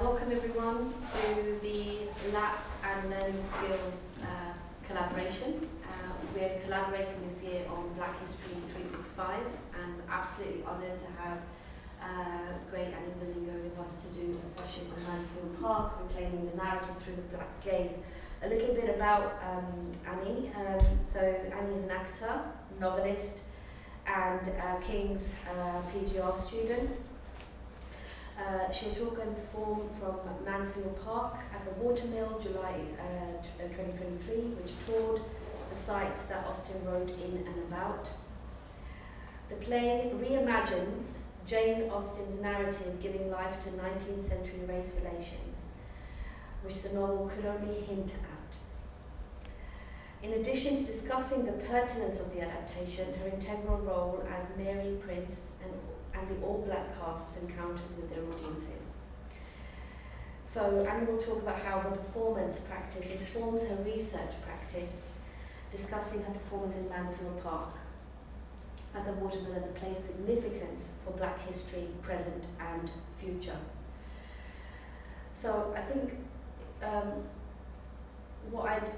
Welcome everyone to the Lab and Learning Skills collaboration. We're collaborating this year on Black History 365 and absolutely honoured to have great Anni Domingo with us to do a session on Mansfield Park, reclaiming the narrative through the Black gaze. A little bit about Anni. So Anni is an actor, novelist and King's PGR student. She'll talk and perform from Mansfield Park at the Watermill, July 2023, which toured the sites that Austen wrote in and about. The play reimagines Jane Austen's narrative giving life to 19th century race relations, which the novel could only hint at. In addition to discussing the pertinence of the adaptation, her integral role as Mary, Prince, and the all-black cast's encounters with their audiences. So Anni will talk about how her performance practice informs her research practice, discussing her performance in Mansfield Park at the Watermill and the play's significance for Black history, present and future. So I think what I'd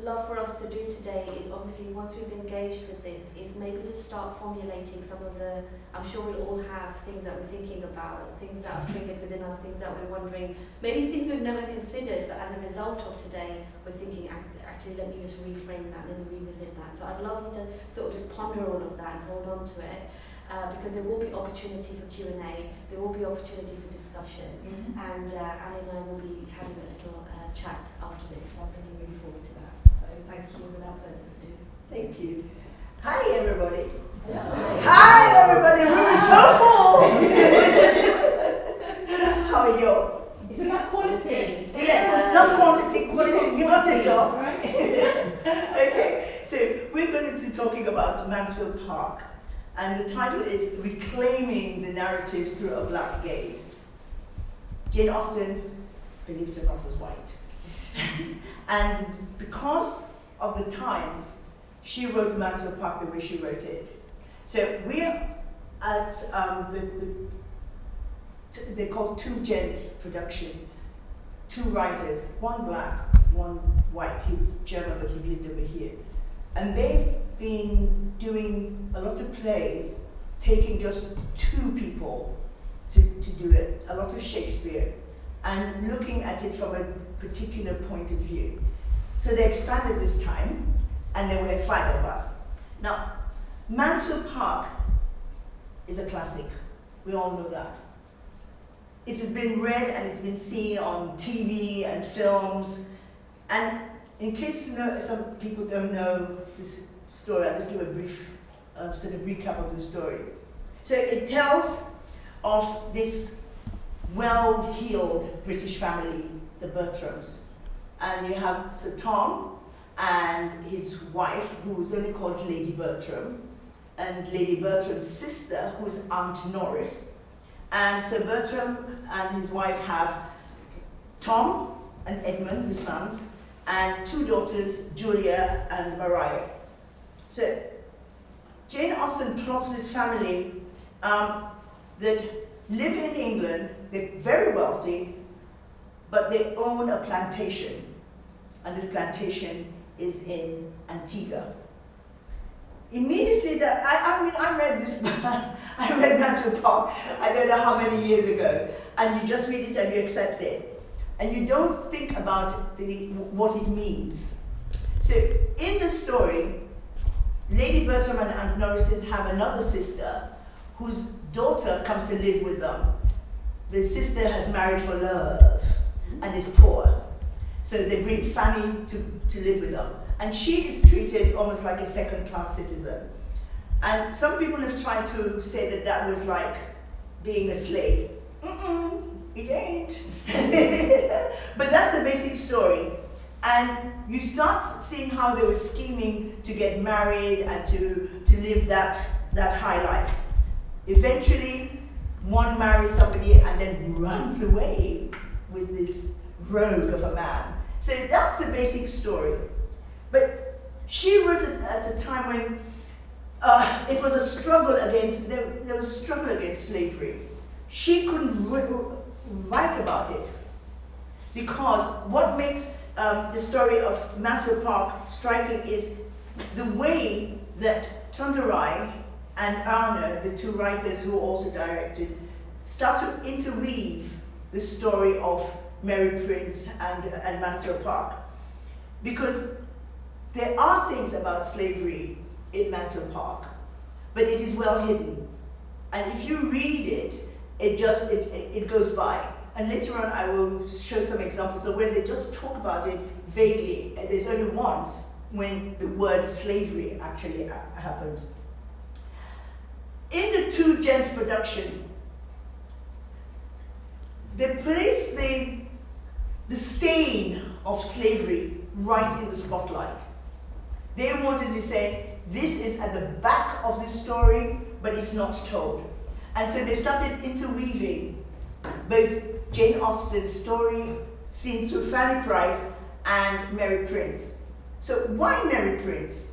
love for us to do today is, obviously once we've engaged with this, is maybe just start formulating some of the, I'm sure we'll all have things that we're thinking about, things that have triggered within us, things that we're wondering, maybe things we've never considered, but as a result of today, we're thinking, actually let me just reframe that, let me revisit that. So I'd love you to sort of just ponder all of that and hold on to it, because there will be opportunity for Q&A, there will be opportunity for discussion, and Anni and I will be having a little chat after this, so I'm looking really forward to that. Thank you, without further ado. Thank you. Hi, everybody. Hello. Hi, everybody. The room is so full. How are you? It's about quality. Yes, not quantity, quality. You got it, girl. Right? Okay, so we're going to be talking about Mansfield Park, and the title is Reclaiming the Narrative Through a Black Gaze. Jane Austen, believe it or not, was white. And because of the times, she wrote Mansfield Park the way she wrote it. So we're at they call Two Gents production. Two writers, one black, one white. He's German, but he's lived over here. And they've been doing a lot of plays, taking just two people to do it, a lot of Shakespeare, and looking at it from a particular point of view. So they expanded this time, and there were 5 of us. Now, Mansfield Park is a classic. We all know that. It has been read and it's been seen on TV and films. And in case some people don't know this story, I'll just give a brief sort of recap of the story. So it tells of this well-heeled British family, the Bertrams. And you have Sir Tom and his wife, who is only called Lady Bertram, and Lady Bertram's sister, who's Aunt Norris. And Sir Bertram and his wife have Tom and Edmund, the sons, and 2 daughters, Julia and Maria. So Jane Austen plots this family that live in England. They're very wealthy, but they own a plantation, and this plantation is in Antigua. Immediately, I read this, I read Mansfield Park, I don't know how many years ago, and you just read it and you accept it, and you don't think about what it means. So in the story, Lady Bertram and Aunt Norris have another sister whose daughter comes to live with them. The sister has married for love and is poor. So they bring Fanny to live with them. And she is treated almost like a second-class citizen. And some people have tried to say that that was like being a slave. It ain't. But that's the basic story. And you start seeing how they were scheming to get married and to live that high life. Eventually, one marries somebody and then runs away with this rogue of a man. So that's the basic story. But she wrote it at a time when it was a struggle against, there was a struggle against slavery. She couldn't write about it. Because what makes the story of Mansfield Park striking is the way that Tonderai and Arne, the two writers who also directed, start to interweave the story of Mary Prince and Mansfield Park. Because there are things about slavery in Mansfield Park, but it is well hidden. And if you read it, it goes by. And later on I will show some examples of where they just talk about it vaguely, and there's only once when the word slavery actually happens. In the Two Gents production, they place the stain of slavery right in the spotlight. They wanted to say, this is at the back of the story, but it's not told. And so they started interweaving both Jane Austen's story seen through Fanny Price and Mary Prince. So why Mary Prince?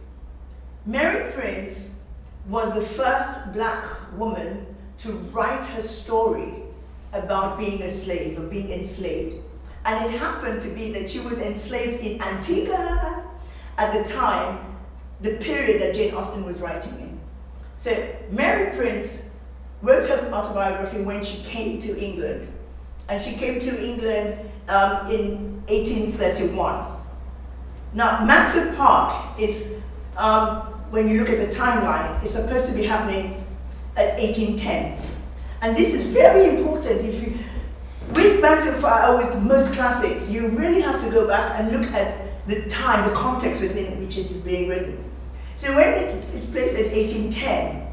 Mary Prince was the first black woman to write her story about being a slave, or being enslaved. And it happened to be that she was enslaved in Antigua at the time, the period that Jane Austen was writing in. So Mary Prince wrote her autobiography when she came to England. And she came to England in 1831. Now, Mansfield Park is, when you look at the timeline, is supposed to be happening at 1810. And this is very important. With Mansfield Park, with most classics, you really have to go back and look at the time, the context within which it is being written. So when it is placed at 1810,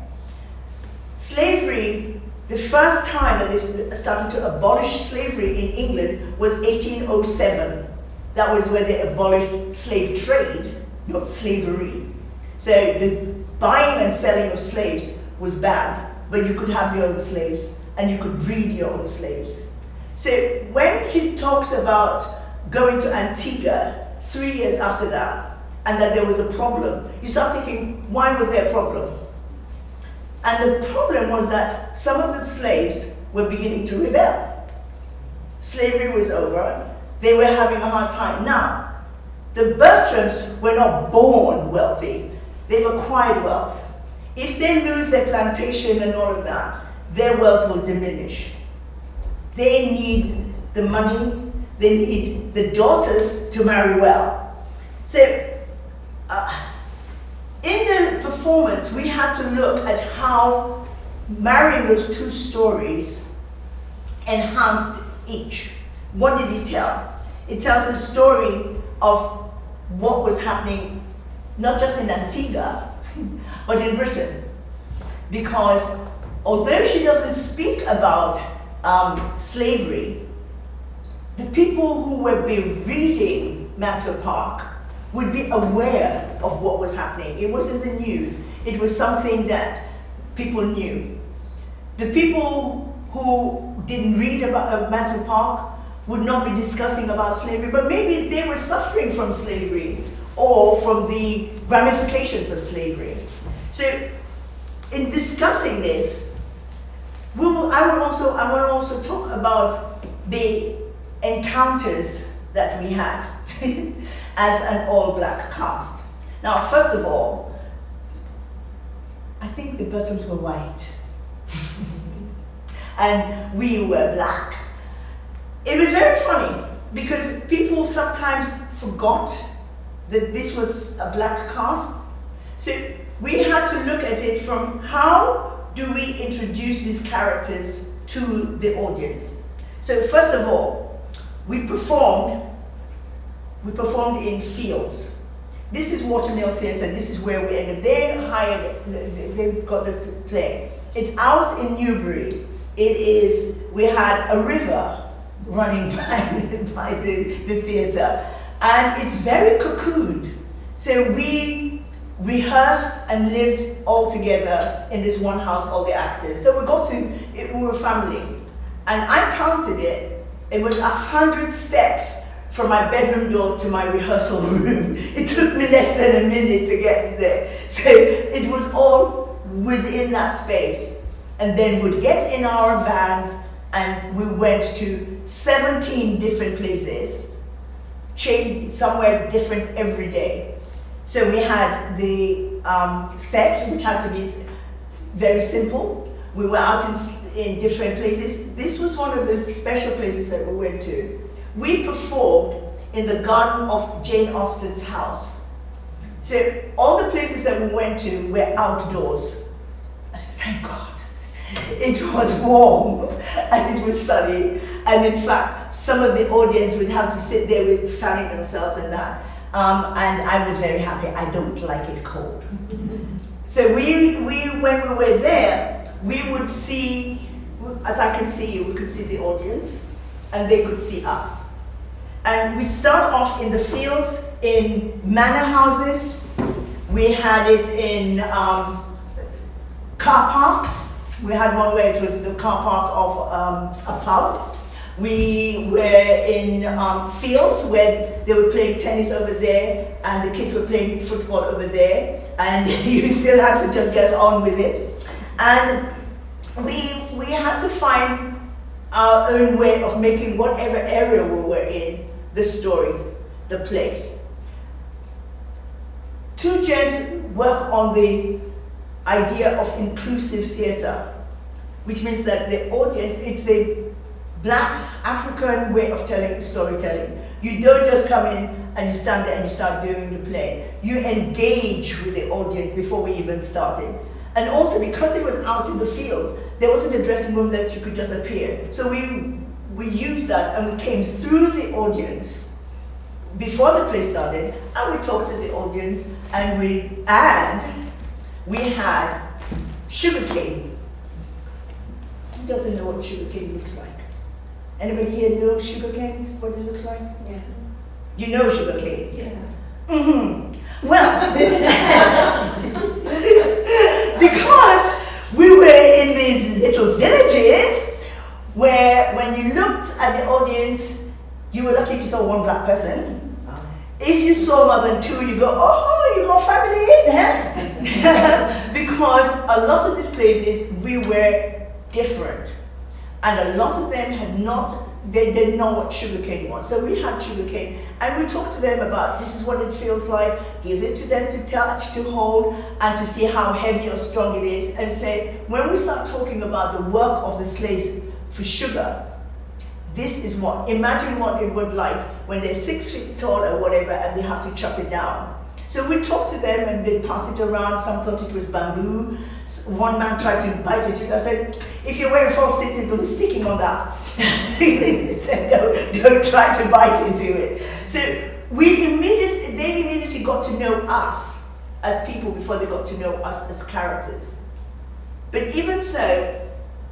slavery, the first time that they started to abolish slavery in England was 1807. That was where they abolished slave trade, not slavery. So the buying and selling of slaves was banned, but you could have your own slaves and you could breed your own slaves. So when she talks about going to Antigua 3 years after that, and that there was a problem, you start thinking, why was there a problem? And the problem was that some of the slaves were beginning to rebel. Slavery was over, they were having a hard time. Now, the Bertrams were not born wealthy, they've acquired wealth. If they lose their plantation and all of that, their wealth will diminish. They need the money, they need the daughters to marry well. So, in the performance, we had to look at how marrying those two stories enhanced each. What did it tell? It tells the story of what was happening, not just in Antigua, but in Britain. Because although she doesn't speak about slavery, the people who would be reading Mansfield Park would be aware of what was happening. It wasn't the news, it was something that people knew. The people who didn't read about Mansfield Park would not be discussing about slavery, but maybe they were suffering from slavery or from the ramifications of slavery. So in discussing this, I want to also talk about the encounters that we had as an all-black cast. Now, first of all, I think the Bertrams were white and we were black. It was very funny because people sometimes forgot that this was a black cast. So we had to look at it from how do we introduce these characters to the audience. So first of all, we performed in fields. This is Watermill Theatre, and this is where we ended. They got the play. It's out in Newbury. We had a river running by the theatre, and it's very cocooned. So we rehearsed and lived all together in this one house, all the actors. So we were a family. And I counted it. It was 100 steps from my bedroom door to my rehearsal room. It took me less than a minute to get there. So it was all within that space. And then we'd get in our vans and we went to 17 different places, changed somewhere different every day. So we had the set, which had to be very simple. We were out in different places. This was one of the special places that we went to. We performed in the garden of Jane Austen's house. So all the places that we went to were outdoors. Thank God. It was warm and it was sunny. And in fact, some of the audience would have to sit there with fanning themselves and that. And I was very happy. I don't like it cold. So when we were there, we would see, as I can see you, we could see the audience and they could see us. And we start off in the fields, in manor houses. We had it in car parks. We had one where it was the car park of a pub. We were in fields where they were playing tennis over there and the kids were playing football over there, and you still had to just get on with it. And we had to find our own way of making whatever area we were in the story, the place. Two gents work on the idea of inclusive theatre, which means that the audience, it's a Black African way of telling storytelling. You don't just come in and you stand there and you start doing the play. You engage with the audience before we even started. And also because it was out in the fields, there wasn't a dressing room that you could just appear. So we used that and we came through the audience before the play started, and we talked to the audience, and we had sugarcane. Who doesn't know what sugarcane looks like? Anybody here know sugarcane, what it looks like? Yeah. You know sugarcane? Yeah. Mm-hmm. Well, because we were in these little villages where when you looked at the audience, you were lucky if you saw one black person. If you saw more than two, you go, oh, you got family in, huh? Because a lot of these places, we were different. And a lot of them had not, they didn't know what sugarcane was. So we had sugarcane, and we talked to them about this is what it feels like, give it to them to touch, to hold, and to see how heavy or strong it is, and say, when we start talking about the work of the slaves for sugar, this is what, imagine what it would like when they're 6 feet tall or whatever and they have to chop it down. So we talked to them and they pass it around. Some thought it was bamboo. One man tried to bite it. I said, if you're wearing false teeth, it will be sticking on that. He said, don't try to bite into it. So they immediately got to know us as people before they got to know us as characters. But even so,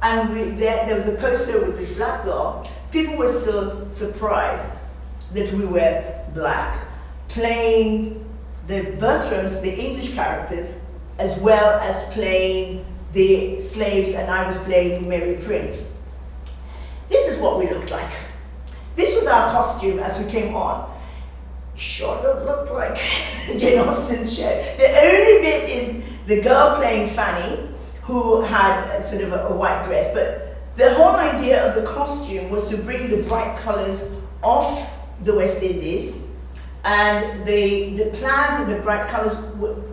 and there was a poster with this black girl, people were still surprised that we were black, playing the Bertrams, the English characters, as well as playing the slaves, and I was playing Mary Prince. This is what we looked like. This was our costume as we came on. Sure don't look like Jane Austen's show. The only bit is the girl playing Fanny, who had a sort of a white dress, but the whole idea of the costume was to bring the bright colors of the West Indies, and the plaid and the bright colors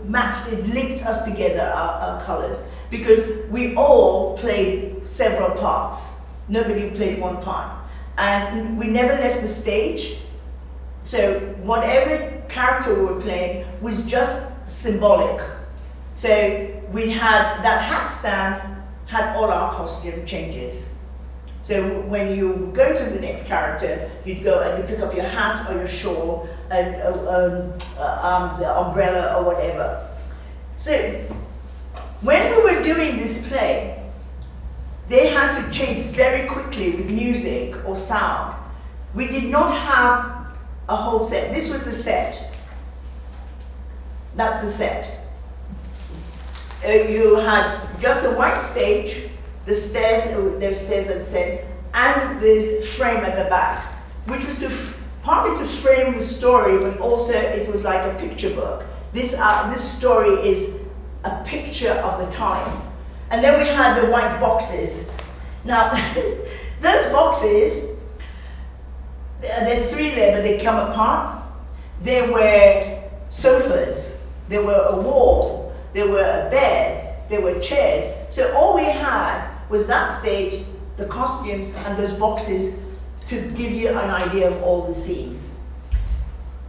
matched, it linked us together, our colors, because we all played several parts. Nobody played one part. And we never left the stage, so whatever character we were playing was just symbolic. So we had that hat stand, had all our costume changes. So when you go to the next character, you'd go and you pick up your hat or your shawl and the umbrella or whatever. So when we were doing this play, they had to change very quickly with music or sound. We did not have a whole set. This was the set. That's the set. You had just a white stage, the stairs, there's stairs at the set, and the frame at the back, which was partly to frame the story, but also it was like a picture book. This story is a picture of the time. And then we had the white boxes. Now, Those boxes, they're three there, but they come apart. There were sofas, there were a wall, there were a bed, there were chairs. So all we had was that stage, the costumes, and those boxes to give you an idea of all the scenes.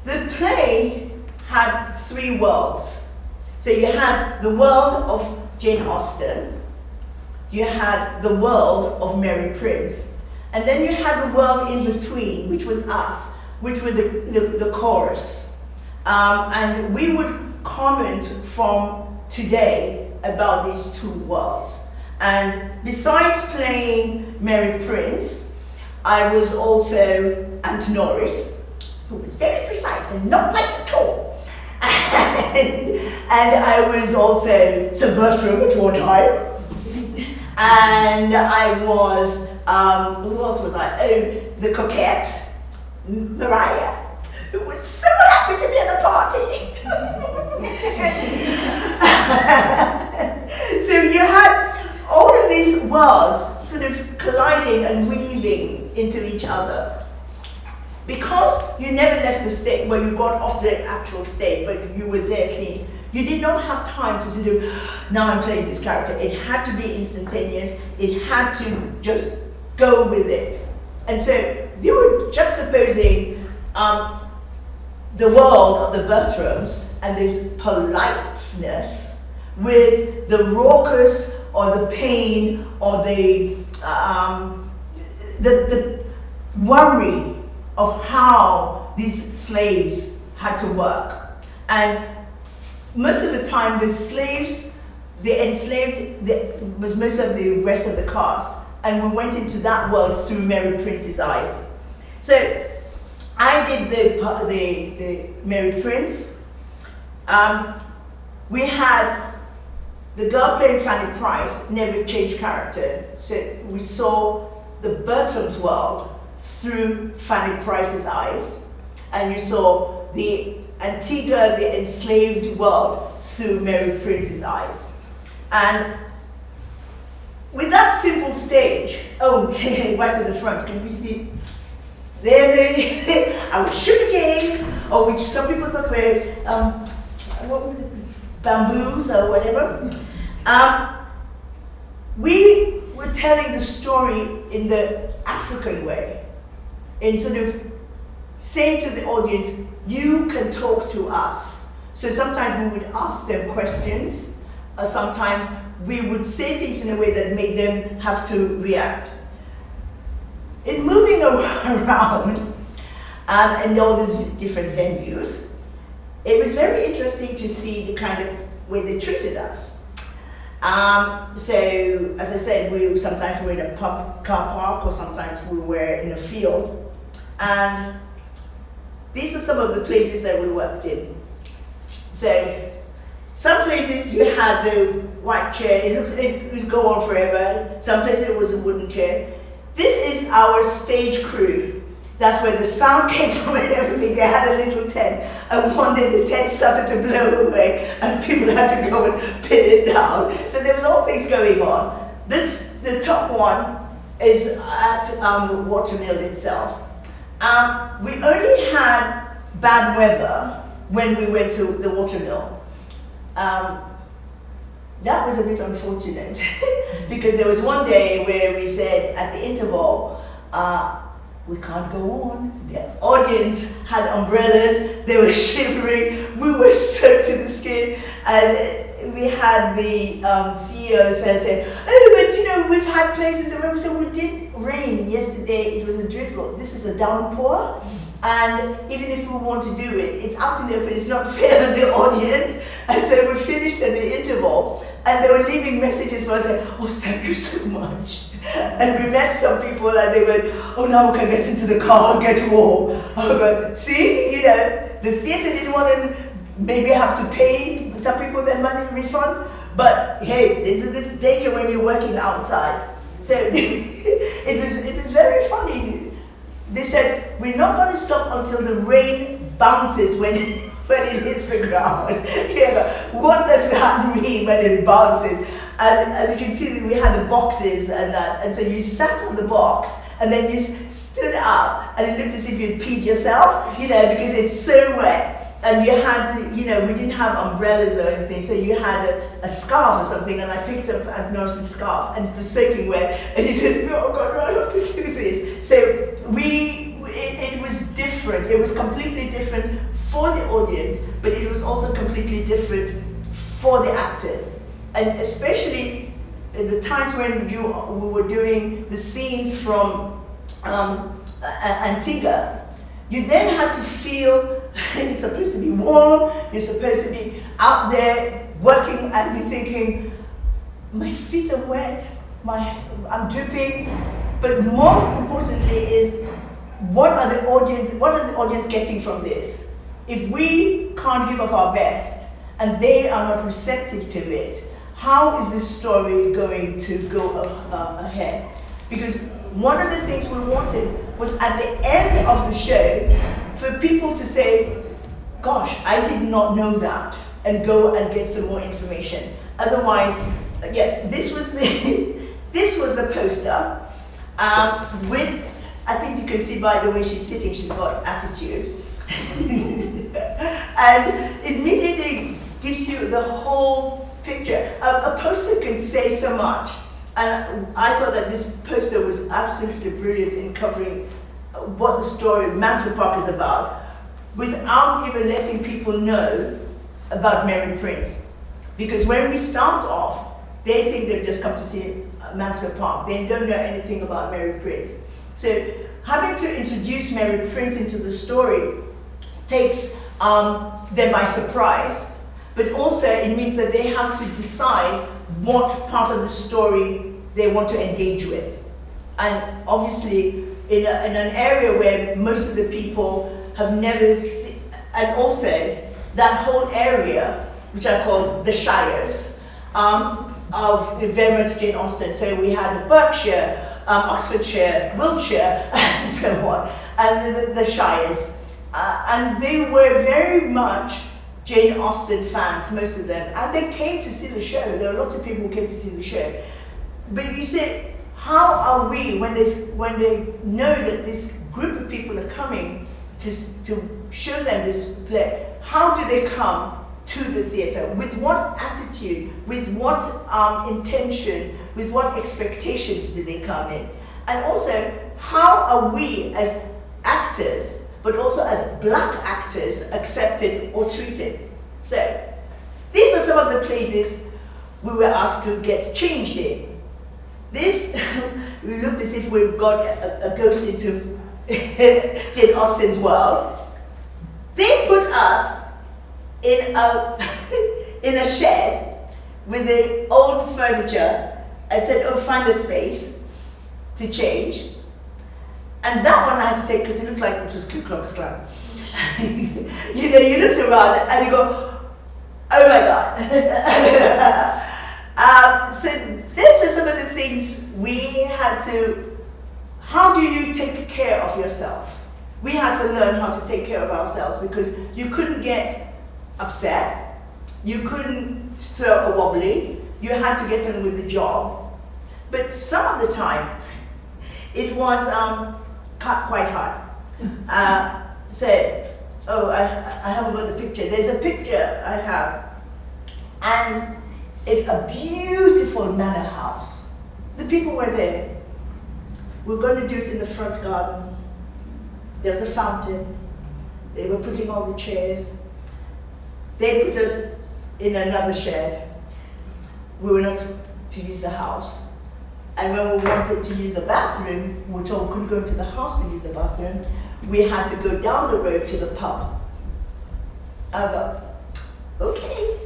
The play had three worlds. So you had the world of Jane Austen, you had the world of Mary Prince, and then you had the world in between, which was us, which were the chorus. And we would comment from today about these two worlds. And besides playing Mary Prince, I was also Tonderai, who was very precise and not like at all. And I was also Sir Bertram at one time. And I was, who else was I? Oh, the coquette, Mureyeva, who was so happy to be at the party. So you had all of these worlds sort of colliding and weaving into each other. Because you never left the stage, well, you got off the actual stage, but you were there seeing, you did not have time to sort of, now I'm playing this character. It had to be instantaneous. It had to just go with it. And so you were juxtaposing the world of the Bertrams and this politeness with the raucous or the pain or the worry of how these slaves had to work. And most of the time, the slaves, the enslaved, was most of the rest of the cast, and we went into that world through Mary Prince's eyes. So I did the Mary Prince. We had the girl playing Fanny Price never changed character, so we saw the Bertram's world through Fanny Price's eyes, and you saw the Antigua, the enslaved world, through Mary Prince's eyes. And with that simple stage, oh, right at the front, can you see? There, I was sugarcane, or which some people thought were, what was it, bamboos or whatever. We were telling the story in the African way, in sort of saying to the audience, you can talk to us. So sometimes we would ask them questions, or sometimes we would say things in a way that made them have to react. In moving around in all these different venues, it was very interesting to see the kind of way they treated us. So, as I said, sometimes we were in a car park, or sometimes we were in a field. And these are some of the places that we worked in. So, some places you had the white chair, it would go on forever. Some places it was a wooden chair. This is our stage crew. That's where the sound came from and everything. They had a little tent, and one day the tent started to blow away, and people had to go and pin it down. So there was all things going on. The top one is at Watermill itself. We only had bad weather when we went to the Watermill. That was a bit unfortunate because there was one day where we said at the interval, we can't go on. The audience had umbrellas, they were shivering, we were soaked to the skin, and we had the CEO say, oh, but you know, we've had plays in the room, so we did rain yesterday, it was a drizzle, this is a downpour, and even if we want to do it, it's out in the open, it's not fair to the audience, and so we finished at the interval, and they were leaving messages for us saying, oh, thank you so much. And we met some people and they went, oh, now we can get into the car and get warm. Oh, but see, you know, the theatre didn't want to maybe have to pay some people their money refund, but hey, this is the danger when you're working outside. So it was very funny. They said, we're not going to stop until the rain bounces when it hits the ground. Yeah, what does that mean when it bounces? And as you can see, we had the boxes and that, and so you sat on the box, and then you stood up, and it looked as if you'd peed yourself, because it's so wet. And you had to, we didn't have umbrellas or anything, so you had a scarf or something, and I picked up Aunt Norris's scarf, and it was soaking wet, and he said, oh God, I have to do this. So it was different. It was completely different for the audience, but it was also completely different for the actors. And especially in the times when we were doing the scenes from Antigua, you then had to feel it's supposed to be warm, you're supposed to be out there working, and you're thinking, my feet are wet, I'm dripping, but more importantly is, what are the audience getting from this? If we can't give of our best, and they are not receptive to it, how is this story going to go ahead? Because one of the things we wanted was at the end of the show for people to say, gosh, I did not know that, and go and get some more information. Otherwise, yes, this was the poster with, I think you can see by the way she's sitting, she's got attitude. And immediately gives you the whole picture. A poster can say so much. And I thought that this poster was absolutely brilliant in covering what the story of Mansfield Park is about, without even letting people know about Mary Prince. Because when we start off, they think they've just come to see Mansfield Park. They don't know anything about Mary Prince. So having to introduce Mary Prince into the story takes them by surprise, but also it means that they have to decide what part of the story they want to engage with. And obviously, in an area where most of the people have never seen, and also that whole area, which I call the Shires, of very much Jane Austen. So we had Berkshire, Oxfordshire, Wiltshire, and so on, and the Shires. And they were very much Jane Austen fans, most of them, and they came to see the show. There are lots of people who came to see the show. But you say, how are we, when they know that this group of people are coming to show them this play, how do they come to the theatre? With what attitude? With what intention? With what expectations do they come in? And also, how are we as actors, but also as black actors, accepted or treated? So, these are some of the places we were asked to get changed in. This, we looked as if we got a ghost into Jane Austen's world. They put us in a shed with the old furniture and said, oh, find a space to change. And that one I had to take because it looked like it was Ku Klux Klan. You looked around and you go, oh my God. So these were some of the things we had to, how do you take care of yourself? We had to learn how to take care of ourselves because you couldn't get upset, you couldn't throw a wobbly, you had to get on with the job. But some of the time, it was quite hard. I haven't got the picture. There's a picture I have, and it's a beautiful manor house. The people were there. We're going to do it in the front garden. There's a fountain. They were putting all the chairs. They put us in another shed. We were not to use the house. And when we wanted to use the bathroom, we were told we couldn't go into the house to use the bathroom. We had to go down the road to the pub. I thought, okay.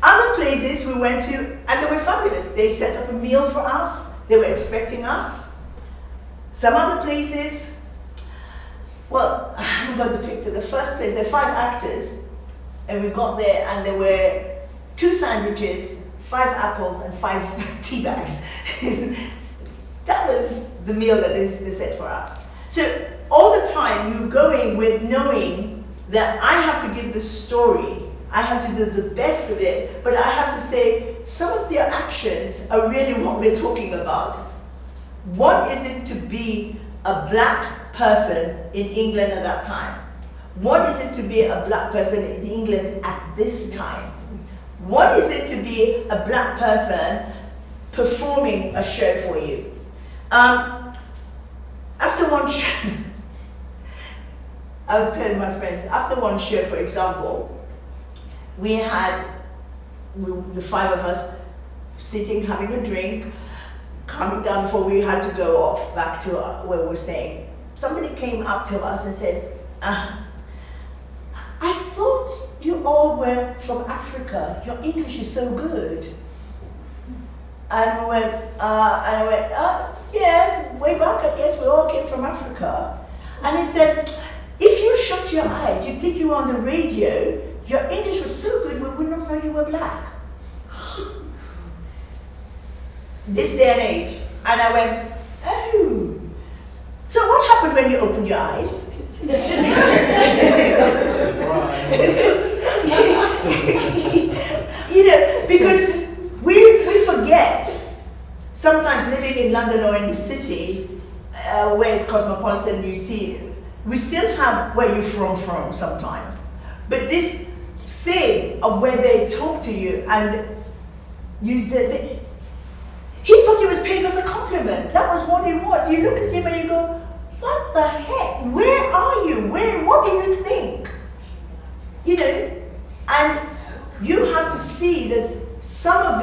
Other places we went to, and they were fabulous. They set up a meal for us. They were expecting us. Some other places, well, I haven't got the picture. The first place, there are 5 actors, and we got there, and there were 2 sandwiches, 5 apples, and 5 tea bags. That was the meal that they set for us. So all the time, you were going with knowing that I have to give the story I have to do the best of it, but I have to say some of their actions are really what we're talking about. What is it to be a black person in England at that time? What is it to be a black person in England at this time? What is it to be a black person performing a show for you? After one show, I was telling my friends, after one show, for example, we had the five of us sitting, having a drink, coming down before we had to go off back to where we were staying. Somebody came up to us and says, I thought you all were from Africa. Your English is so good. And I went, yes, way back, I guess we all came from Africa. And he said, if you shut your eyes, you'd think you were on the radio, your English was so good, we would not know you were black. This day and age. And I went, oh. So what happened when you opened your eyes? You know, because we forget, sometimes living in London or in the city, where it's cosmopolitan, you see, we still have where you're from sometimes. But this thing of where they talk to you and he thought he was paying us a compliment. That was what it was. You look at him and you go, what the heck? Where are you? What do you think? You know, and you have to see that some of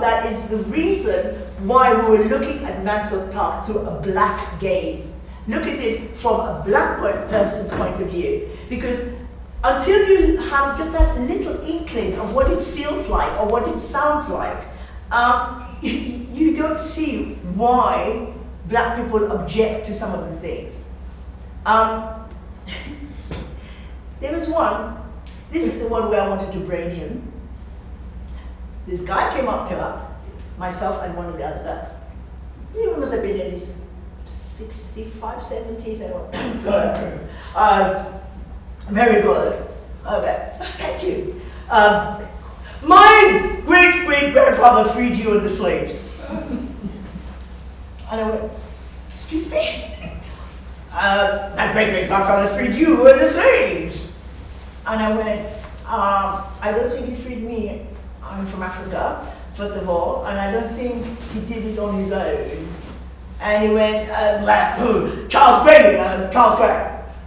that is the reason why we were looking at Mansfield Park through a black gaze. Look at it from a black person's point of view. Because until you have just that little inkling of what it feels like or what it sounds like, you don't see why black people object to some of the things. There was one, this is the one where I wanted to brain him. This guy came up to us, myself and one of the other guys. He must have been in his 65, 70s. Very good. Okay, thank you. My great-great-grandfather freed you and the slaves. And I went, excuse me? My great-great-grandfather freed you and the slaves. And I went, I don't think he freed me. I'm from Africa, first of all, and I don't think he did it on his own. And he went, Charles Gray.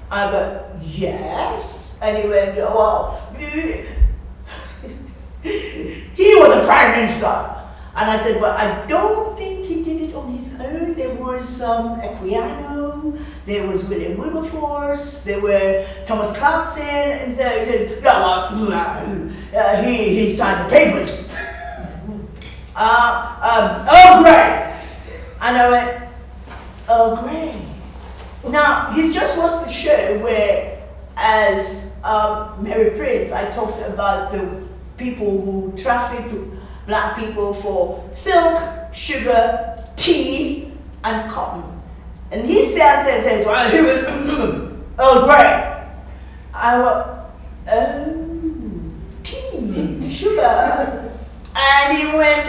I go, yes. And he went, well, he was a prime minister. And I said, well, I don't think he did it on his own. There was Equiano, there was William Wilberforce, there were Thomas Clarkson, and so he signed the papers. Earl Grey. And I went, Earl Grey. Now, he just watched the show where, as Mary Prince, I talked about the people who trafficked black people for silk, sugar, tea, and cotton. And he says, well, he was Earl Grey. I went, oh, tea, sugar. And he went,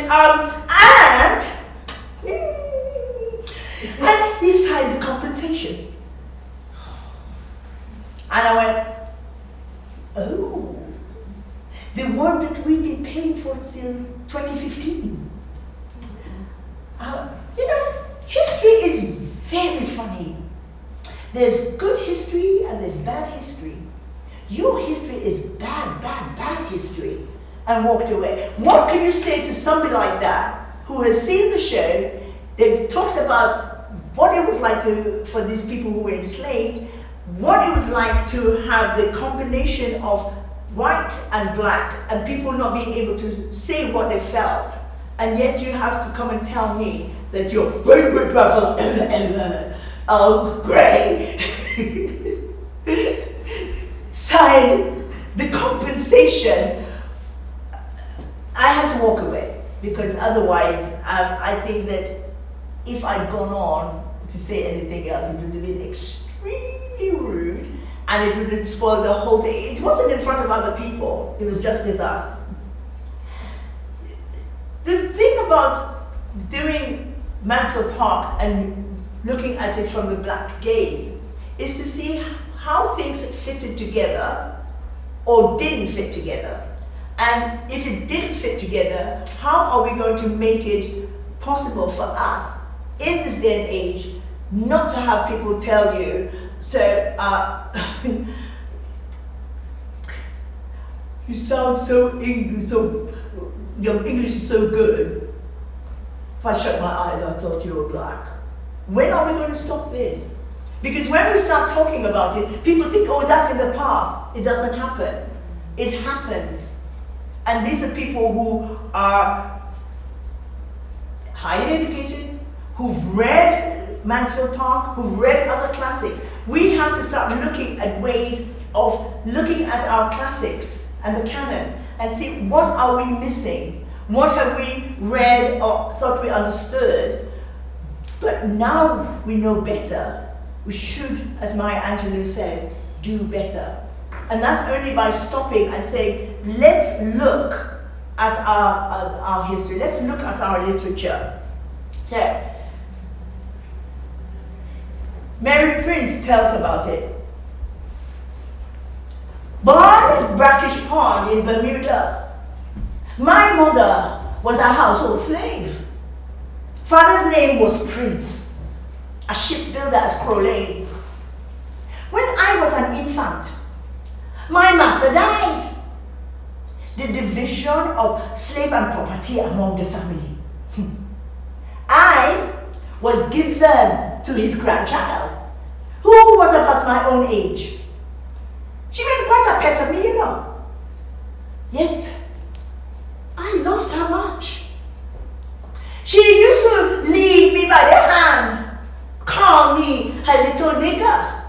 and he signed the compensation. And I went, oh, the one that we've been paying for till 2015. You know, history is very funny. There's good history and there's bad history. Your history is bad history, and walked away. What can you say to somebody like that who has seen the show? They've talked about what it was like for these people who were enslaved, what it was like to have the combination of white and black, and people not being able to say what they felt, and yet you have to come and tell me that your great-great-grandfather Earl Grey signed the compensation. I had to walk away, because otherwise I think that if I'd gone on to say anything else, it would have been extremely rude and it would spoil the whole thing. It wasn't in front of other people, it was just with us. The thing about doing Mansfield Park and looking at it from the black gaze is to see how things fitted together or didn't fit together. And if it didn't fit together, how are we going to make it possible for us in this day and age not to have people tell you, so you sound so English, your English is so good. If I shut my eyes, I thought you were black. When are we going to stop this? Because when we start talking about it, people think, oh, that's in the past. It doesn't happen. It happens. And these are people who are highly educated, who've read Mansfield Park, who've read other classics. We have to start looking at ways of looking at our classics and the canon and see what are we missing? What have we read or thought we understood? But now we know better. We should, as Maya Angelou says, do better. And that's only by stopping and saying, let's look at our history, let's look at our literature. So, Mary Prince tells about it. Born at Brackish Pond in Bermuda, my mother was a household slave. Father's name was Prince, a shipbuilder at Crow Lane. When I was an infant, my master died. The division of slave and property among the family. I was given to his grandchild, who was about my own age. She made quite a pet of me, you know. Yet, I loved her much. She used to lead me by the hand, call me her little nigger.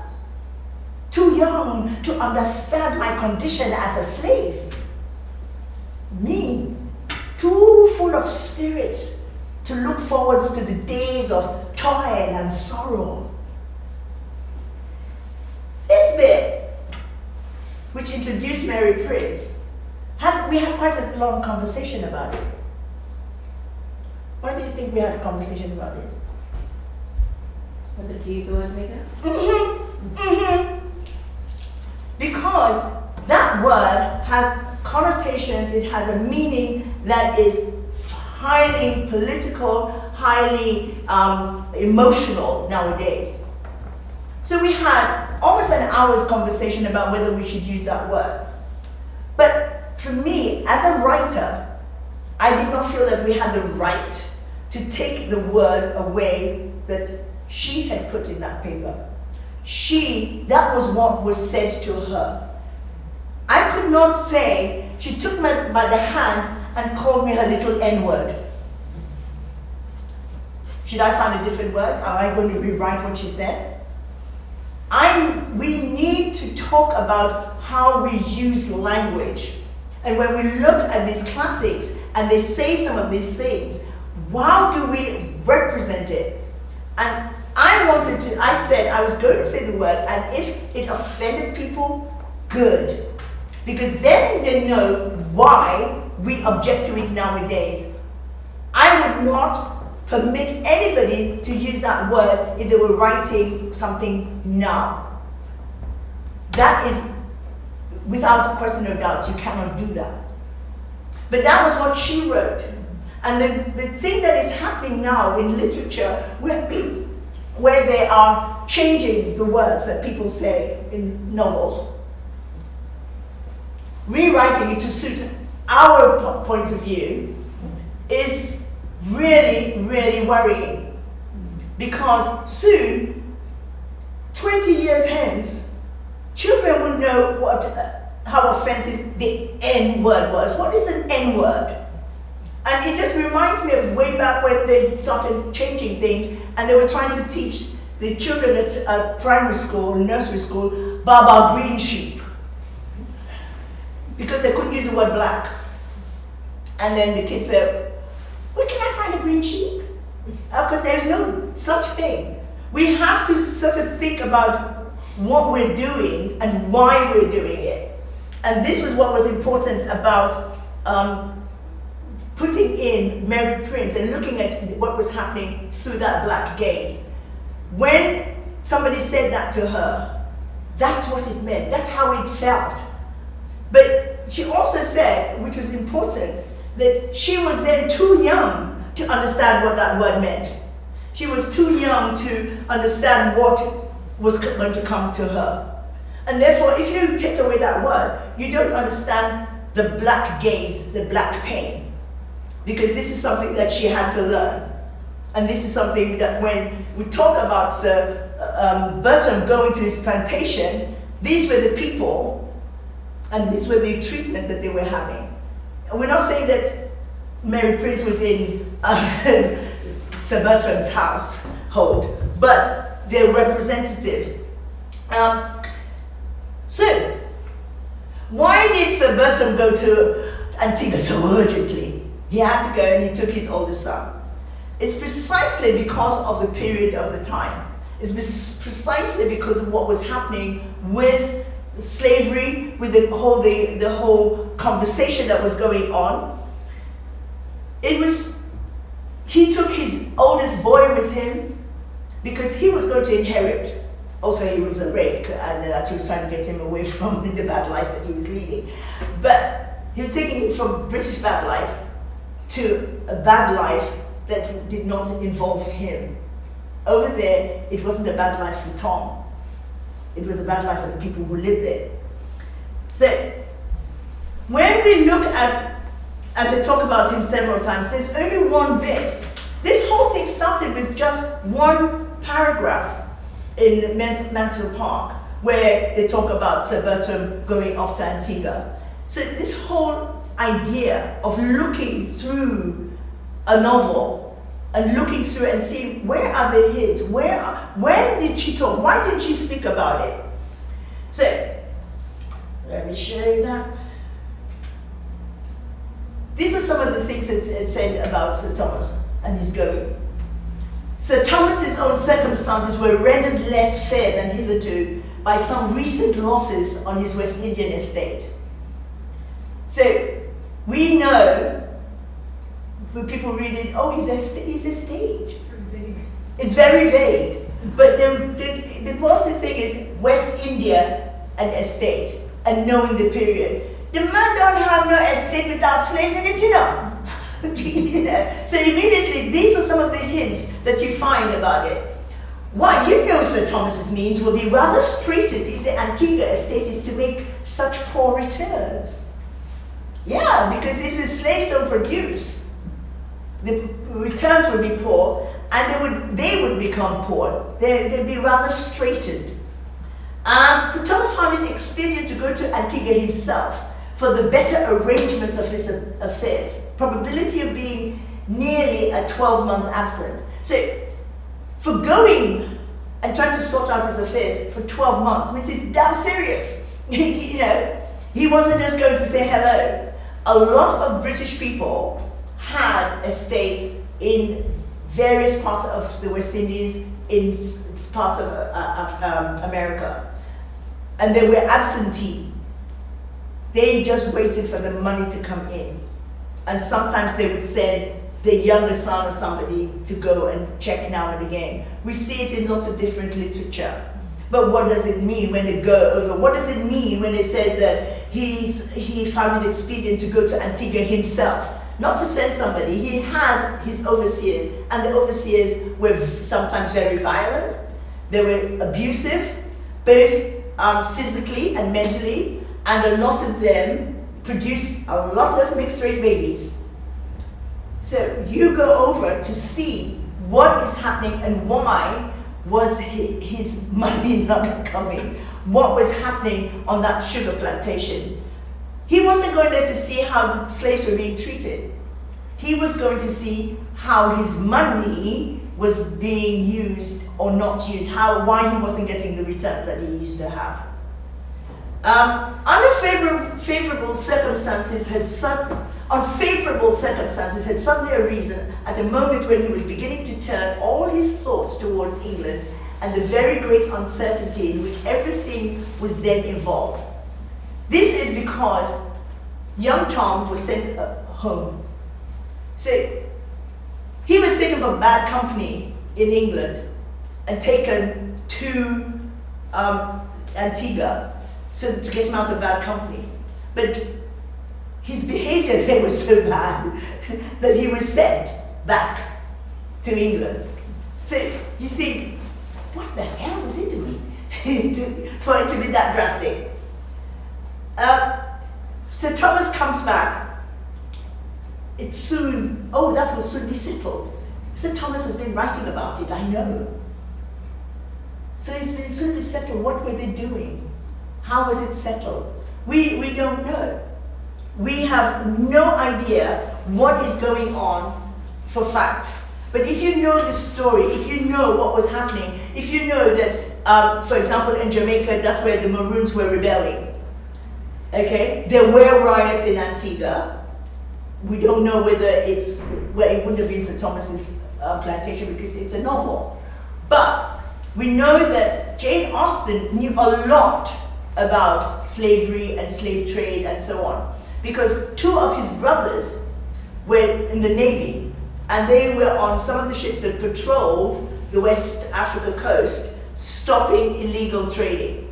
Too young to understand my condition as a slave. Me, too full of spirit to look forward to the days of toil and sorrow. This bit, which introduced Mary Prince, we had quite a long conversation about it. Why do you think we had a conversation about this? Whether to use the word nigger? Because that word has connotations, it has a meaning that is highly political, highly emotional nowadays. So we had almost an hour's conversation about whether we should use that word. But for me, as a writer, I did not feel that we had the right to take the word away that she had put in that paper. That was what was said to her. I could not say, she took me by the hand and called me her little N-word. Should I find a different word? Am I going to rewrite what she said? We need to talk about how we use language. And when we look at these classics and they say some of these things, how do we represent it? And I said I was going to say the word, and if it offended people, good. Because then they know why we object to it nowadays. I would not permit anybody to use that word if they were writing something now. That is, without a question of doubt, you cannot do that. But that was what she wrote. And the thing that is happening now in literature, where they are changing the words that people say in novels, rewriting it to suit our point of view, is really, really worrying. Because soon, 20 years hence, children will know how offensive the N-word was. What is an N-word? And it just reminds me of way back when they started changing things and they were trying to teach the children at primary school, nursery school, Baba Green Sheep. Because they couldn't use the word black. And then the kids said, where can I find a green sheep? Because there's no such thing. We have to sort of think about what we're doing and why we're doing it. And this was what was important about putting in Mary Prince and looking at what was happening through that black gaze. When somebody said that to her, that's what it meant, that's how it felt. But she also said, which was important, that she was then too young to understand what that word meant. She was too young to understand what was going to come to her. And therefore, if you take away that word, you don't understand the black gaze, the black pain. Because this is something that she had to learn. And this is something that when we talk about Sir Bertram going to his plantation, these were the people, and these were the treatment that they were having. We're not saying that Mary Prince was in Sir Bertram's household, but they're representative. So, why did Sir Bertram go to Antigua so urgently? He had to go and he took his oldest son. It's precisely because of the period of the time. It's precisely because of what was happening with slavery, with the whole conversation that was going on. He took his oldest boy with him because he was going to inherit. Also, he was a rake, and that he was trying to get him away from the bad life that he was leading. But he was taking him from British bad life to a bad life that did not involve him. Over there, it wasn't a bad life for Tom. It was a bad life for the people who lived there. So, when we look at, and they talk about him several times, there's only one bit. This whole thing started with just one paragraph in Mansfield Park, where they talk about Sir Bertram going off to Antigua. So this whole idea of looking through a novel and looking through and see where are the hints, when did she talk, why did she speak about it? So, let me show you that. These are some of the things that said about Sir Thomas and his going. Sir Thomas's own circumstances were rendered less fair than hitherto by some recent losses on his West Indian estate. So, we know, when people read it, oh, his estate. It's very vague. But the important thing is West India and estate, and knowing the period. The man don't have no estate without slaves in it, you know. You know? So immediately, these are some of the hints that you find about it. Why, you know Sir Thomas's means will be rather straitened if the Antigua estate is to make such poor returns. Yeah, because if the slaves don't produce, the returns would be poor, and they would become poor. They'd be rather straitened. Sir Thomas found it expedient to go to Antigua himself for the better arrangement of his affairs. Probability of being nearly a 12-month absent. So, for going and trying to sort out his affairs for 12 months means it's damn serious. You know, he wasn't just going to say hello. A lot of British people had estates in various parts of the West Indies, in parts of America, and they were absentee. They just waited for the money to come in, and sometimes they would send the younger son of somebody to go and check now and again. We see it in lots of different literature. But what does it mean when they go over? What does it mean when it says that he found it expedient to go to Antigua himself? Not to send somebody. He has his overseers, and the overseers were sometimes very violent. They were abusive, both physically and mentally, and a lot of them produced a lot of mixed race babies. So you go over to see what is happening and why was his money not coming. What was happening on that sugar plantation. He wasn't going there to see how the slaves were being treated. He was going to see how his money was being used or not used, why he wasn't getting the returns that he used to have. Unfavorable circumstances had suddenly arisen at a moment when he was beginning to turn all his thoughts towards England and the very great uncertainty in which everything was then involved. This is because young Tom was sent home. So he was taken from bad company in England and taken to Antigua so to get him out of bad company. But his behavior there was so bad that he was sent back to England. So you think, what the hell was he doing for it to be that drastic? So Thomas comes back. That will soon be settled. So Thomas has been writing about it, I know. So it's been soon be settled. What were they doing? How was it settled? We don't know. We have no idea what is going on for fact. But if you know the story, if you know what was happening, if you know that, for example, in Jamaica, that's where the Maroons were rebelling. Okay, there were riots in Antigua. We don't know whether it wouldn't have been St. Thomas's plantation because it's a novel. But we know that Jane Austen knew a lot about slavery and slave trade and so on, because two of his brothers were in the Navy, and they were on some of the ships that patrolled the West Africa coast, stopping illegal trading.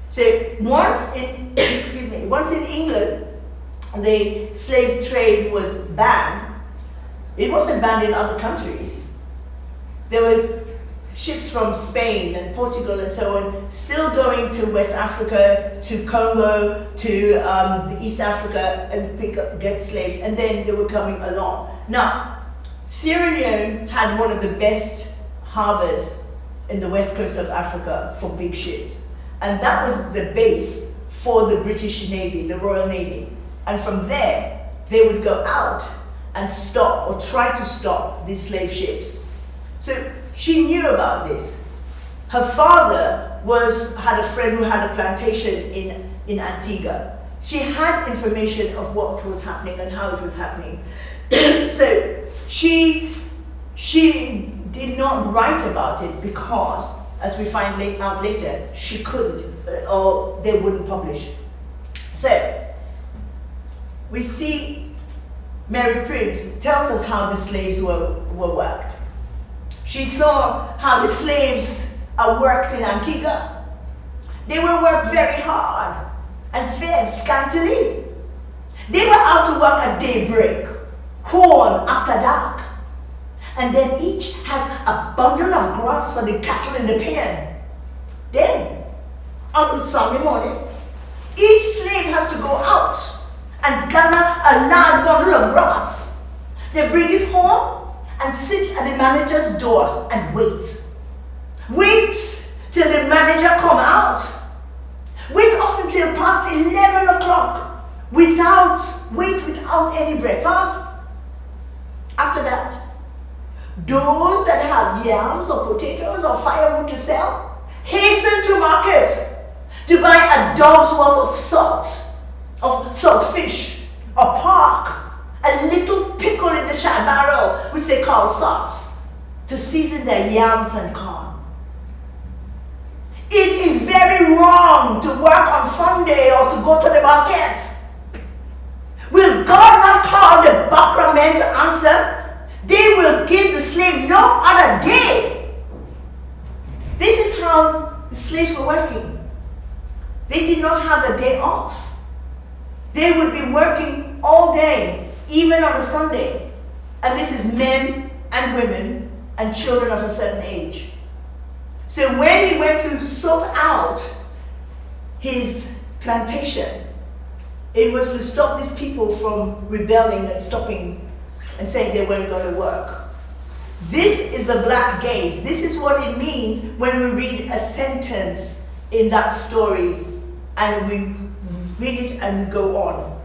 So once in England, the slave trade was banned. It wasn't banned in other countries. There were ships from Spain and Portugal and so on still going to West Africa, to Congo, to East Africa and get slaves, and then they were coming along. Now, Sierra Leone had one of the best harbors in the west coast of Africa for big ships. And that was the base for the British Navy, the Royal Navy. And from there, they would go out and stop or try to stop these slave ships. So she knew about this. Her father had a friend who had a plantation in Antigua. She had information of what was happening and how it was happening. So she did not write about it because, as we find out later, she couldn't, or they wouldn't publish. So we see Mary Prince tells us how the slaves were worked. She saw how the slaves are worked in Antigua. They were worked very hard and fed scantily. They were out to work at daybreak, horn after dark, and then each has a bundle of grass for the cattle in the pen. Then, on Sunday morning, each slave has to go out and gather a large bundle of grass. They bring it home and sit at the manager's door and wait. Wait till the manager come out. Wait often till past 11 o'clock without any breakfast. After that, those that have yams or potatoes or firewood to sell hasten to market to buy a dog's worth of salt fish, or pork, a little pickle in the shad barrel, which they call sauce, to season their yams and corn. It is very wrong to work on Sunday or to go to the market. Will God not call the Bakra men to answer? They will give the slave no other day. This is how the slaves were working. They did not have a day off. They would be working all day, even on a Sunday. And this is men and women and children of a certain age. So when he went to sort out his plantation, it was to stop these people from rebelling and stopping and saying they weren't going to work. This is the black gaze. This is what it means when we read a sentence in that story and we read it and we go on.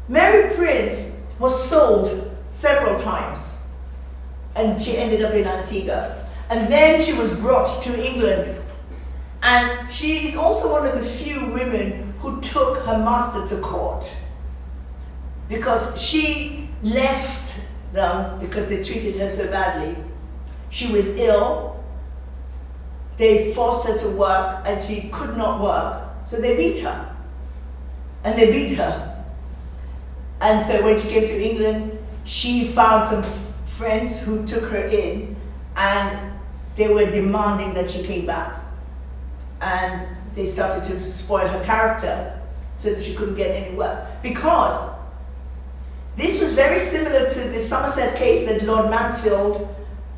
Mary Prince was sold several times and she ended up in Antigua. And then she was brought to England. And she is also one of the few women who took her master to court, because she left them because they treated her so badly. She was ill, they forced her to work and she could not work, so they beat her. And they beat her. And so when she came to England, she found some friends who took her in, and they were demanding that she came back. And they started to spoil her character so that she couldn't get any work. Because this was very similar to the Somerset case that Lord Mansfield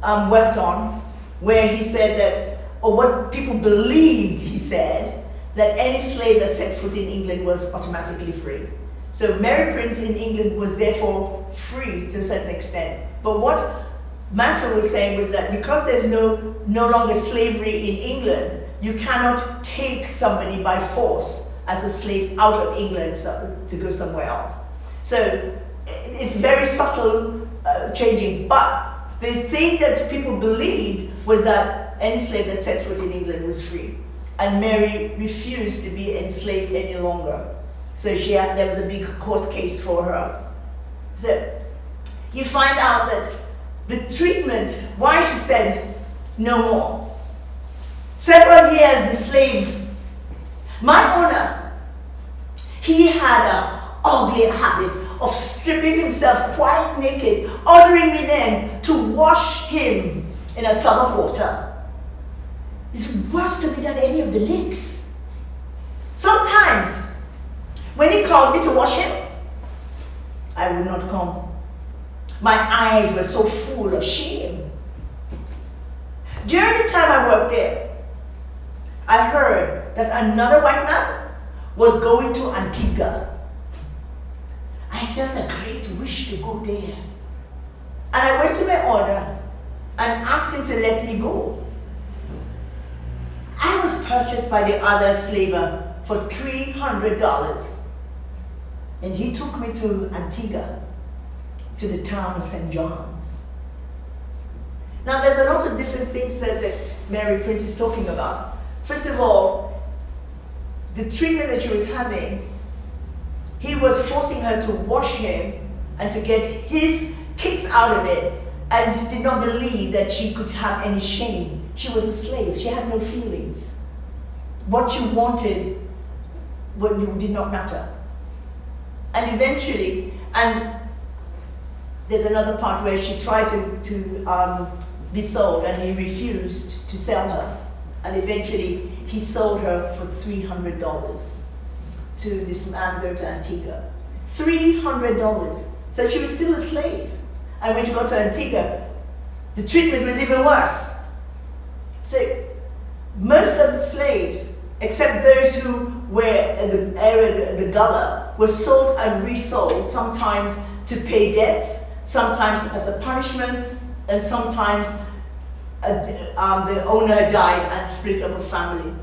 worked on, where he said that, or what people believed he said, that any slave that set foot in England was automatically free. So Mary Prince in England was therefore free to a certain extent. But what Mansfield was saying was that because there's no longer slavery in England, you cannot take somebody by force as a slave out of England to go somewhere else. So it's very subtle changing, but the thing that people believed was that any slave that set foot in England was free. And Mary refused to be enslaved any longer. So there was a big court case for her. So you find out that the treatment, why she said no more. Several years the slave, my owner, he had an ugly habit of stripping himself quite naked, ordering me then to wash him in a tub of water. It's worse to me than any of the licks. Sometimes, when he called me to wash him, I would not come. My eyes were so full of shame. During the time I worked there, I heard that another white man was going to Antigua. I felt a great wish to go there. And I went to my owner and asked him to let me go. I was purchased by the other slaver for $300. And he took me to Antigua, to the town of St. John's. Now there's a lot of different things that Mary Prince is talking about. First of all, the treatment that she was having, he was forcing her to wash him and to get his kicks out of it, and he did not believe that she could have any shame. She was a slave. She had no feelings. What she wanted did not matter. And eventually, and there's another part where she tried to be sold, and he refused to sell her. And eventually, he sold her for $300 to this man going to Antigua. $300. So she was still a slave. And when she got to Antigua, the treatment was even worse. So most of the slaves, except those who were in the area of the Gullah, were sold and resold, sometimes to pay debts, sometimes as a punishment, and sometimes the owner died and split up a family.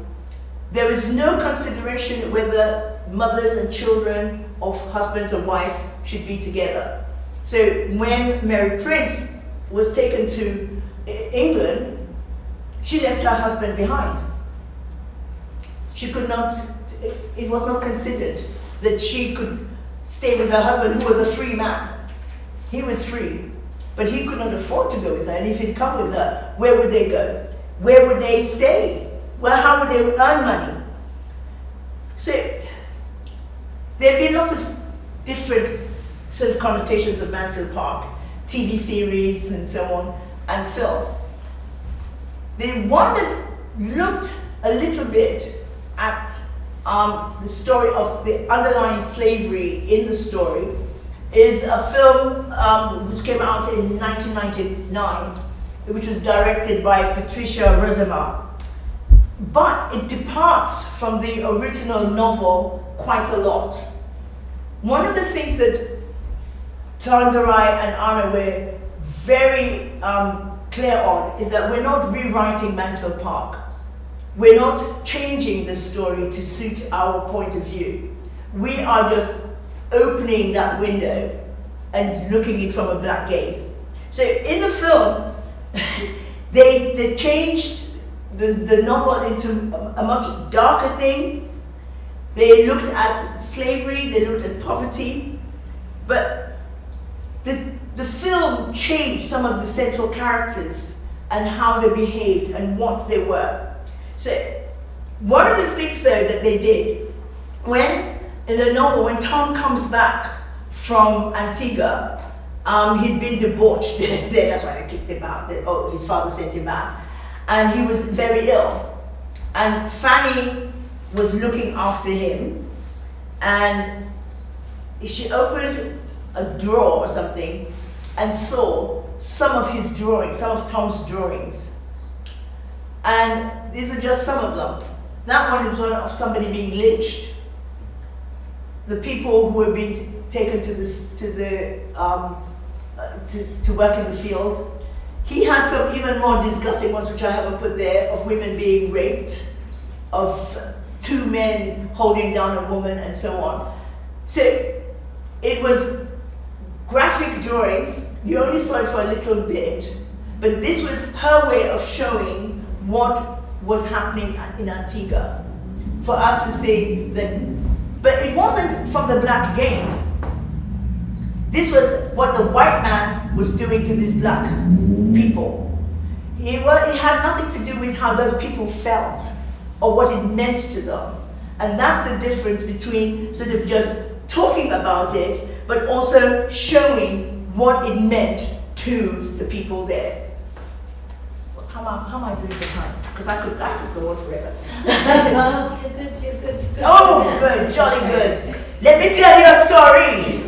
There was no consideration whether mothers and children of husband or wife should be together. So when Mary Prince was taken to England, she left her husband behind. She could not, it was not considered that she could stay with her husband, who was a free man. He was free, but he could not afford to go with her. And if he'd come with her, where would they go? Where would they stay? Well, how would they earn money? So there have been lots of different sort of connotations of Mansfield Park, TV series and so on, and film. The one that looked a little bit at the story of the underlying slavery in the story is a film which came out in 1999, which was directed by Patricia Rozema. But it departs from the original novel quite a lot. One of the things that Tonderai and Arne were very clear on is that we're not rewriting Mansfield Park. We're not changing the story to suit our point of view. We are just opening that window and looking it from a black gaze. So in the film, they changed the novel into a much darker thing. They looked at slavery, they looked at poverty, but the film changed some of the central characters and how they behaved and what they were. So, one of the things though that they did, in the novel, when Tom comes back from Antigua, he'd been debauched there, that's why they kicked him out. His father sent him back. And he was very ill. And Fanny was looking after him, and she opened a drawer or something and saw some of his drawings, some of Tom's drawings. And these are just some of them. That one is one of somebody being lynched. The people who were being taken to work in the fields. He had some even more disgusting ones, which I haven't put there, of women being raped, of two men holding down a woman, and so on. So it was graphic drawings. You only saw it for a little bit, but this was her way of showing what was happening in Antigua, for us to see that. But it wasn't from the black gaze. This was what the white man was doing to these black people. It had nothing to do with how those people felt or what it meant to them. And that's the difference between sort of just talking about it, but also showing what it meant to the people there. How am I doing for time? Because I could go on forever. You're good. Oh, good, jolly good. Let me tell you a story.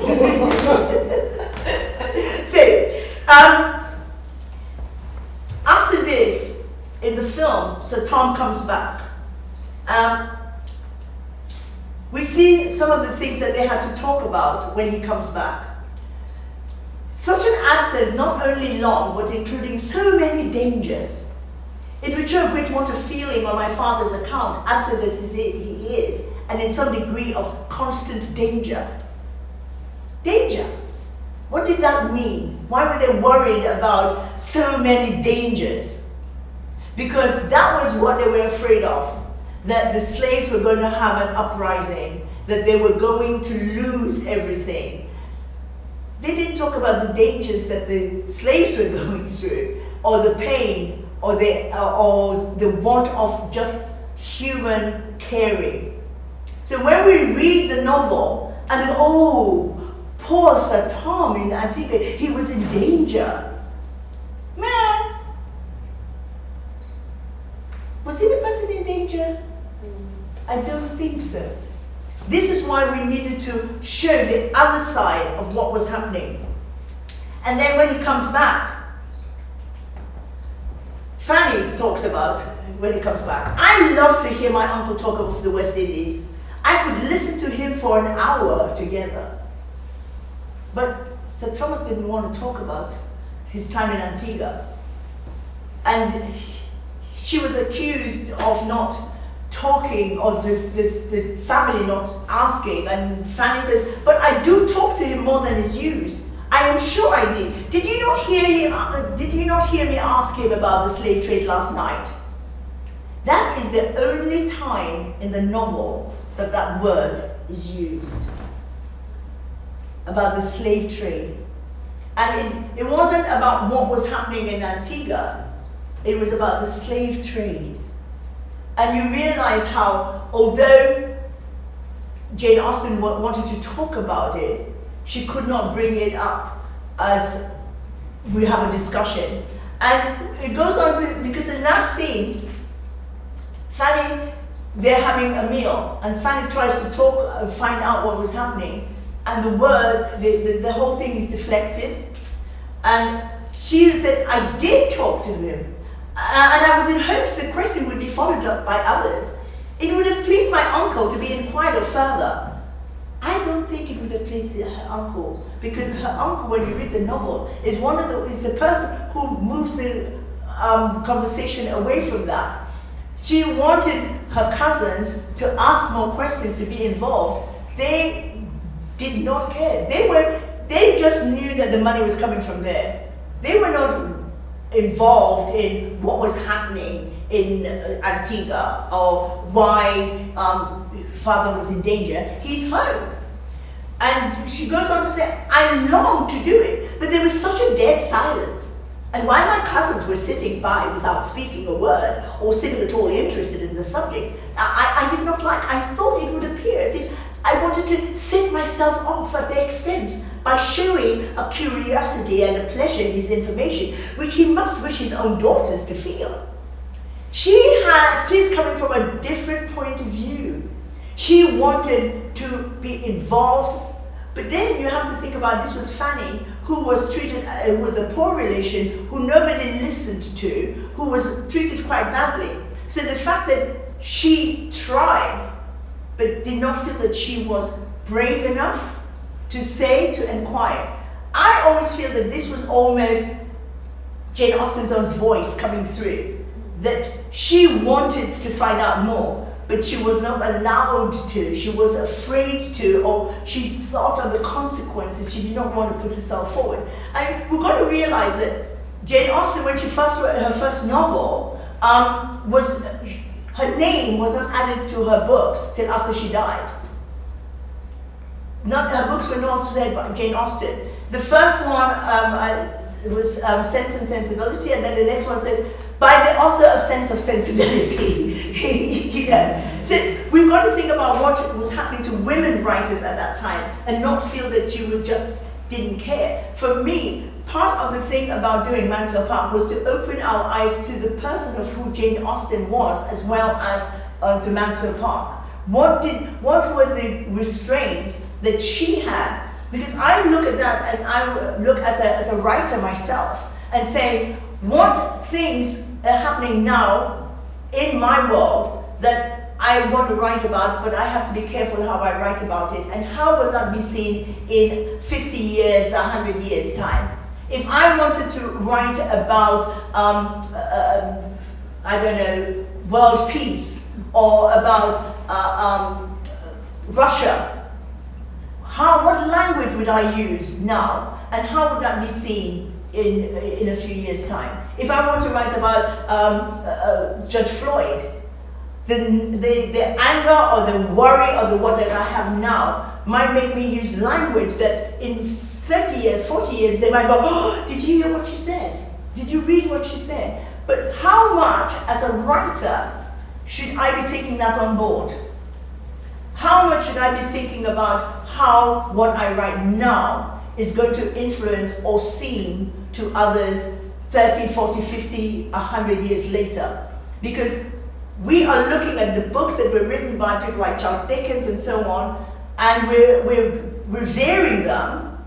So, after this, in the film, so Tom comes back. We see some of the things that they had to talk about when he comes back. Such an absence, not only long, but including so many dangers. It would show a great want of feeling on my father's account, absent as he is, and in some degree of constant danger. Danger? What did that mean? Why were they worried about so many dangers? Because that was what they were afraid of, that the slaves were going to have an uprising, that they were going to lose everything. They didn't talk about the dangers that the slaves were going through, or the pain, or the want of just human caring. So when we read the novel, and poor Sir Tom in Antigua, he was in danger. Man, was he the person in danger? I don't think so. This is why we needed to show the other side of what was happening. And then when he comes back, Fanny talks about when he comes back. I love to hear my uncle talk of the West Indies. I could listen to him for an hour together. But Sir Thomas didn't want to talk about his time in Antigua. And she was accused of not talking, or the family not asking, and Fanny says, but I do talk to him more than is used. I am sure I did. Did you not hear me ask him about the slave trade last night? That is the only time in the novel that that word is used. About the slave trade. And it wasn't about what was happening in Antigua. It was about the slave trade. And you realize how, although Jane Austen wanted to talk about it, she could not bring it up as we have a discussion. And it goes on to, because in that scene, Fanny, they're having a meal, and Fanny tries to find out what was happening, and the whole thing is deflected. And she said, I did talk to him. And I was in hopes the question would be followed up by others. It would have pleased my uncle to be inquired further. I don't think it would have pleased her uncle, because her uncle, when you read the novel, is the person who moves the conversation away from that. She wanted her cousins to ask more questions, to be involved. They did not care. They just knew that the money was coming from there. They were not involved in what was happening in Antigua, or why father was in danger. He's home. And she goes on to say, I long to do it, but there was such a dead silence. And while my cousins were sitting by without speaking a word, or sitting at all interested in the subject, I did not like. I thought it would appear as if I wanted to set myself off at their expense by showing a curiosity and a pleasure in his information, which he must wish his own daughters to feel. She's coming from a different point of view. She wanted to be involved, but then you have to think about, this was Fanny, who was treated, was a poor relation, who nobody listened to, who was treated quite badly. So the fact that she tried, but did not feel that she was brave enough to say, to inquire. I always feel that this was almost Jane Austen's own voice coming through, that she wanted to find out more, but she was not allowed to. She was afraid to, or she thought of the consequences. She did not want to put herself forward. And we've got to realize that Jane Austen, when she first wrote her first novel, her name was not added to her books till after she died. Her books were not said by Jane Austen. The first one was Sense and Sensibility, and then the next one says, by the author of Sense of Sensibility. You know. So we've got to think about what was happening to women writers at that time and not feel that you just didn't care. For me, part of the thing about doing Mansfield Park was to open our eyes to the person of who Jane Austen was, as well as to Mansfield Park. What were the restraints that she had? Because I look at that as a writer myself and say, what things are happening now in my world that I want to write about, but I have to be careful how I write about it, and how will that be seen in 50 years, 100 years time? If I wanted to write about, I don't know, world peace, or about Russia, what language would I use now, and how would that be seen in a few years' time? If I want to write about Judge Floyd, then the anger or the worry or the what that I have now might make me use language that in 30 years, 40 years, they might go, oh, did you hear what she said? Did you read what she said? But how much, as a writer, should I be taking that on board? How much should I be thinking about how what I write now is going to influence or seem to others 30, 40, 50, 100 years later? Because we are looking at the books that were written by people like Charles Dickens and so on, and we're revering them,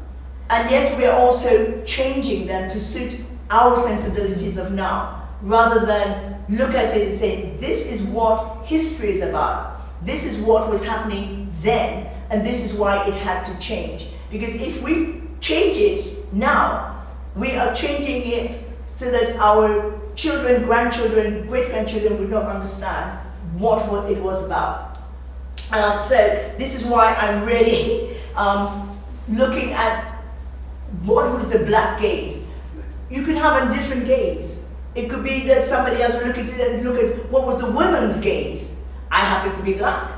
and yet we're also changing them to suit our sensibilities of now, rather than look at it and say, this is what history is about. This is what was happening then, and this is why it had to change. Because if we change it now, we are changing it so that our children, grandchildren, great-grandchildren would not understand what it was about. So this is why I'm really looking at what was the black gaze. You could have a different gaze. It could be that somebody else would look at it and look at what was the woman's gaze. I happen to be black,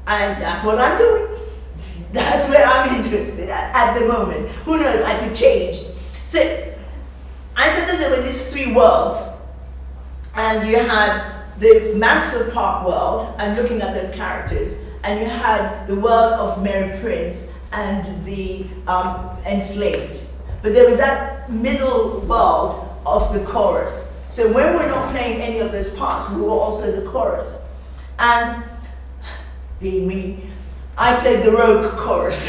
and that's what I'm doing. That's where I'm interested at the moment. Who knows, I could change. So I said that there were these three worlds, and you had the Mansfield Park world, and looking at those characters, and you had the world of Mary Prince and the enslaved. But there was that middle world of the chorus. So when we're not playing any of those parts, we were also the chorus. And being me, I played the rogue chorus.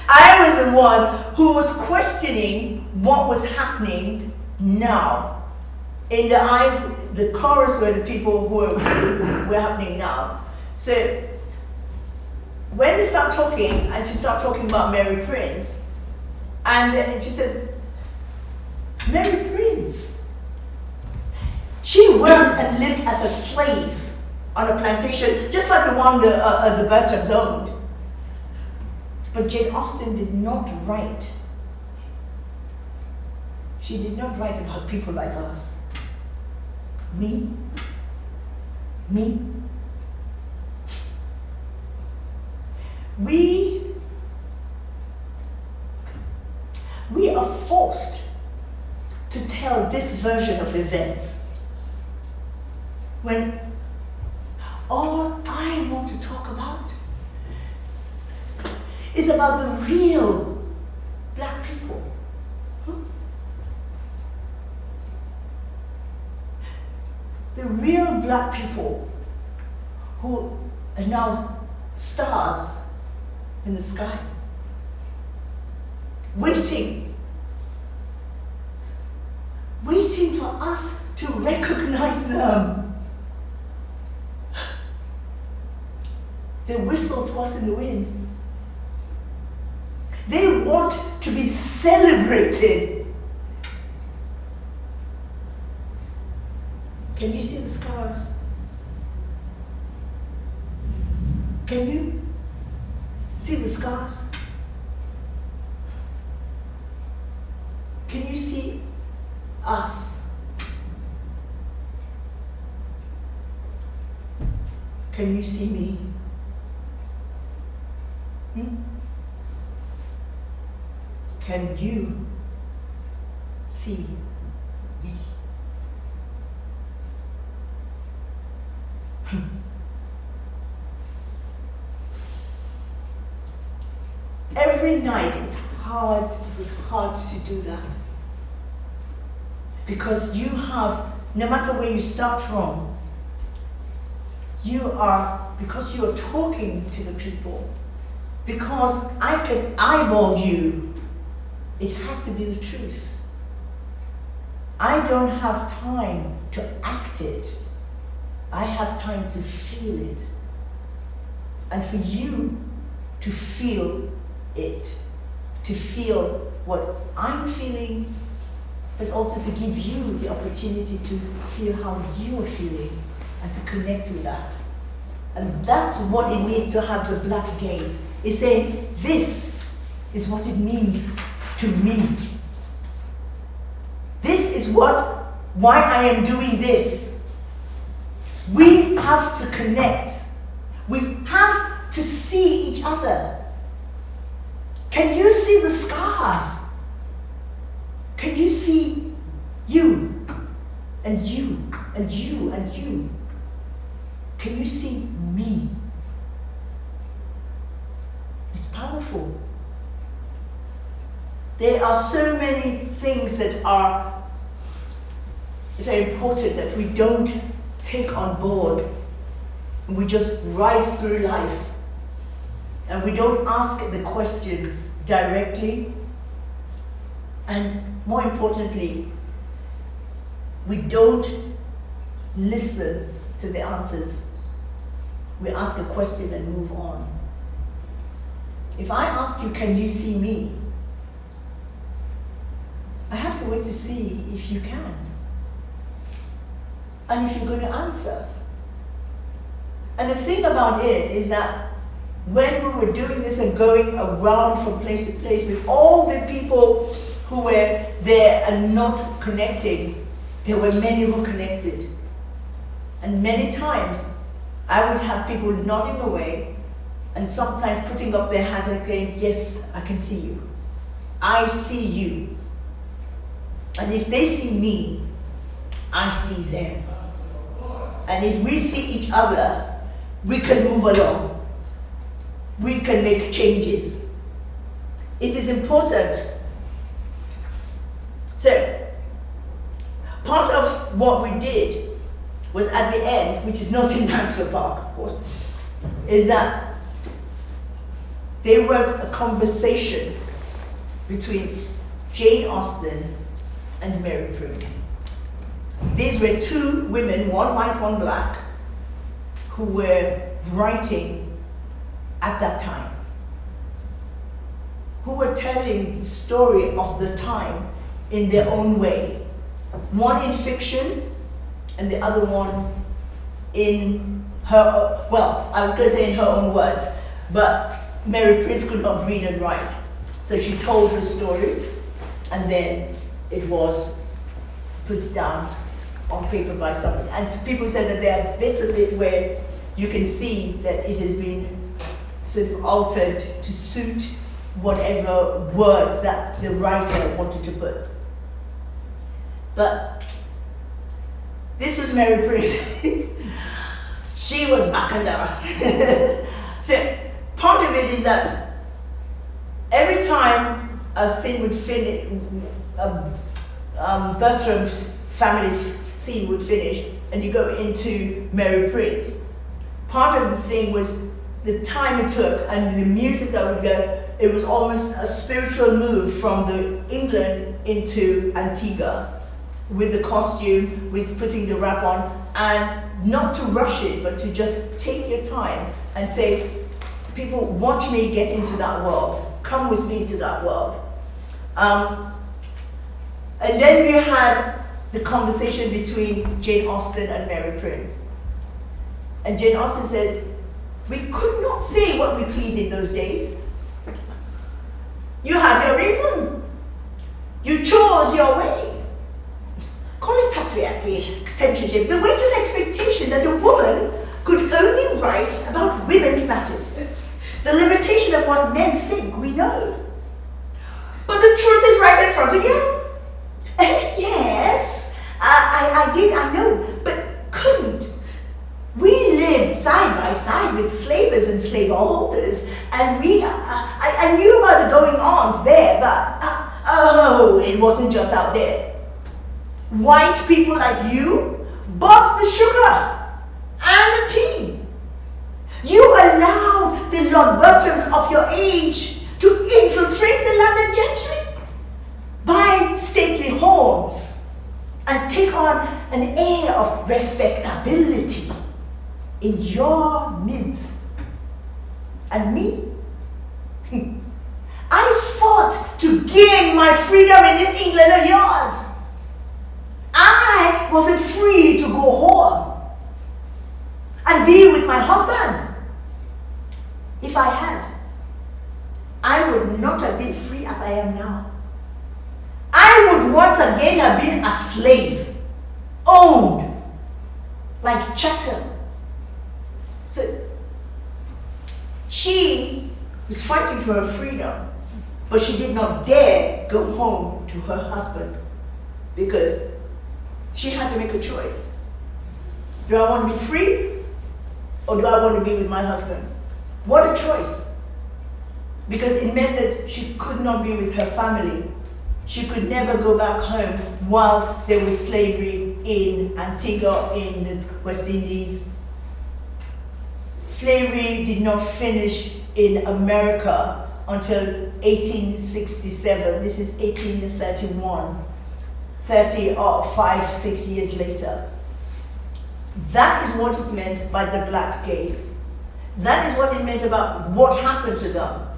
I was the one who was questioning what was happening now. In the eyes, the chorus were the people who were happening now. So when they start talking, and she started talking about Mary Prince, and she said, Mary Prince, she worked and lived as a slave on a plantation, just like the one the Bertrams owned. But Jane Austen did not write. She did not write about people like us. Me. We are forced to tell this version of events. When All I want to talk about is about the real black people. Huh? The real black people who are now stars in the sky, waiting for us to recognize them. They whistle to us in the wind. They want to be celebrated. Can you see the scars? Can you see the scars? Can you see us? Can you see me? Can you see me? Every night it was hard to do that. Because you have, no matter where you start from, because you are talking to the people, because I can eyeball you, it has to be the truth. I don't have time to act it. I have time to feel it. And for you to feel it, to feel what I'm feeling, but also to give you the opportunity to feel how you are feeling and to connect with that. And that's what it means to have the black gaze. It's saying, this is what it means to me. This is why I am doing this. We have to connect. We have to see each other. Can you see the scars? Can you see you and you and you and you? Can you see me? It's powerful. There are so many things that are important that we don't take on board. We just ride through life. And we don't ask the questions directly. And more importantly, we don't listen to the answers. We ask a question and move on. If I ask you, can you see me? I have to wait to see if you can. And if you're going to answer. And the thing about it is that when we were doing this and going around from place to place with all the people who were there and not connecting, there were many who connected. And many times, I would have people nodding away and sometimes putting up their hands and saying, yes, I can see you. I see you. And if they see me, I see them. And if we see each other, we can move along. We can make changes. It is important. So, part of what we did was at the end, which is not in Mansfield Park, of course, is that they wrote a conversation between Jane Austen and Mary Prince. These were two women, one white, one black, who were writing at that time, who were telling the story of the time in their own way. One in fiction, and the other one in her, well, I was going to say in her own words, but Mary Prince could not read and write. So she told her story, and then it was put down on paper by somebody. And people said that there are bits of it where you can see that it has been sort of altered to suit whatever words that the writer wanted to put. But this was Mary Prince. She was Akandara. So part of it is that every time a scene would finish, Bertram's family scene would finish, and you go into Mary Prince, part of the thing was the time it took and the music that would go. It was almost a spiritual move from the England into Antigua, with the costume, with putting the wrap on, and not to rush it, but to just take your time and say, people, watch me get into that world. Come with me into that world. And then we had the conversation between Jane Austen and Mary Prince. And Jane Austen says, we could not say what we pleased in those days. You had your reason. You chose your way. Call it patriarchy, censorship, the weight of expectation that a woman could only write about women's matters. The limitation of what men think we know. But the truth is right in front of you. Yes, I know, but couldn't. We lived side by side with slavers and slaveholders, and I knew about the going-ons there, but it wasn't just out there. White people like you bought the sugar and the tea. You allowed the Lord Bertrams of your age to infiltrate the landed gentry, buy stately homes, and take on an air of respectability in your midst. And me? I fought to gain my freedom in this England of yours. I wasn't free to go home and be with my husband. If I had, I would not have been free as I am now. I would once again have been a slave, owned, like chattel. So, she was fighting for her freedom, but she did not dare go home to her husband because she had to make a choice. Do I want to be free, or do I want to be with my husband? What a choice. Because it meant that she could not be with her family. She could never go back home whilst there was slavery in Antigua, in the West Indies. Slavery did not finish in America until 1867. This is 1831. 30 or 6 years later. That is what is meant by the black gaze. That is what it meant about what happened to them.